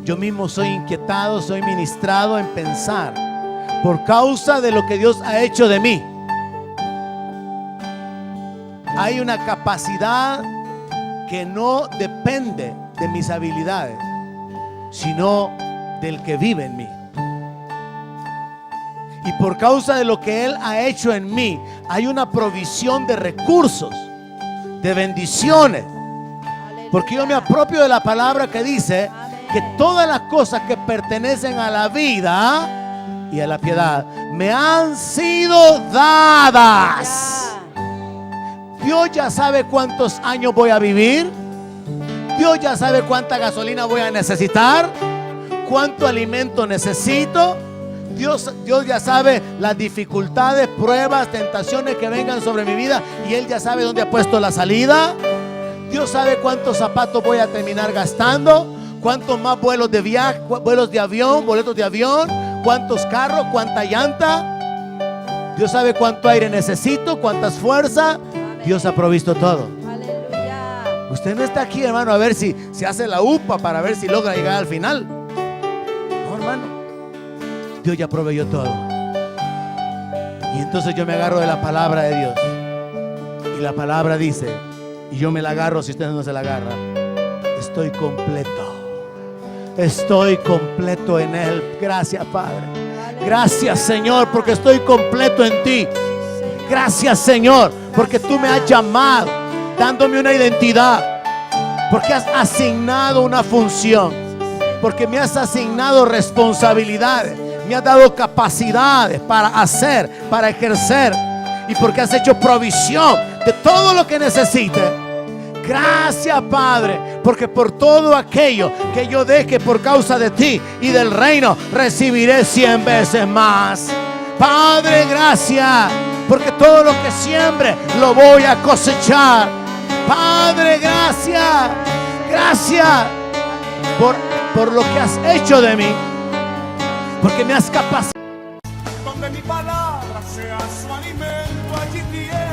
yo mismo soy inquietado, soy ministrado en pensar, por causa de lo que Dios ha hecho de mí, hay una capacidad que no depende de mis habilidades, sino del que vive en mí. Y por causa de lo que Él ha hecho en mí, hay una provisión de recursos, de bendiciones. Porque yo me apropio de la palabra que dice que todas las cosas que pertenecen a la vida y a la piedad me han sido dadas. Dios ya sabe cuántos años voy a vivir. Dios ya sabe cuánta gasolina voy a necesitar, cuánto alimento necesito. Dios ya sabe las dificultades, pruebas, tentaciones que vengan sobre mi vida, y Él ya sabe dónde ha puesto la salida. Dios sabe cuántos zapatos voy a terminar gastando, cuántos más vuelos de viaje, vuelos de avión, boletos de avión, cuántos carros, cuánta llanta. Dios sabe cuánto aire necesito, cuántas fuerzas. Dios ha provisto todo. Usted no está aquí, hermano, a ver si se hace la UPA para ver si logra llegar al final. No, hermano. Dios ya proveyó todo. Y entonces yo me agarro de la palabra de Dios. Y la palabra dice, y yo me la agarro si usted no se la agarra: estoy completo. Estoy completo en Él. Gracias, Padre. Gracias, Señor, porque estoy completo en ti. Gracias, Señor, porque tú me has llamado, dándome una identidad, porque has asignado una función, porque me has asignado responsabilidades, me has dado capacidades para hacer, para ejercer, y porque has hecho provisión de todo lo que necesite. Gracias, Padre, porque por todo aquello que yo deje por causa de ti y del reino, recibiré 100 veces más. Padre, gracias, porque todo lo que siembre lo voy a cosechar. Padre, gracias. Gracias por lo que has hecho de mí, porque me has capacitado. Donde mi palabra sea su alimento, allí tiene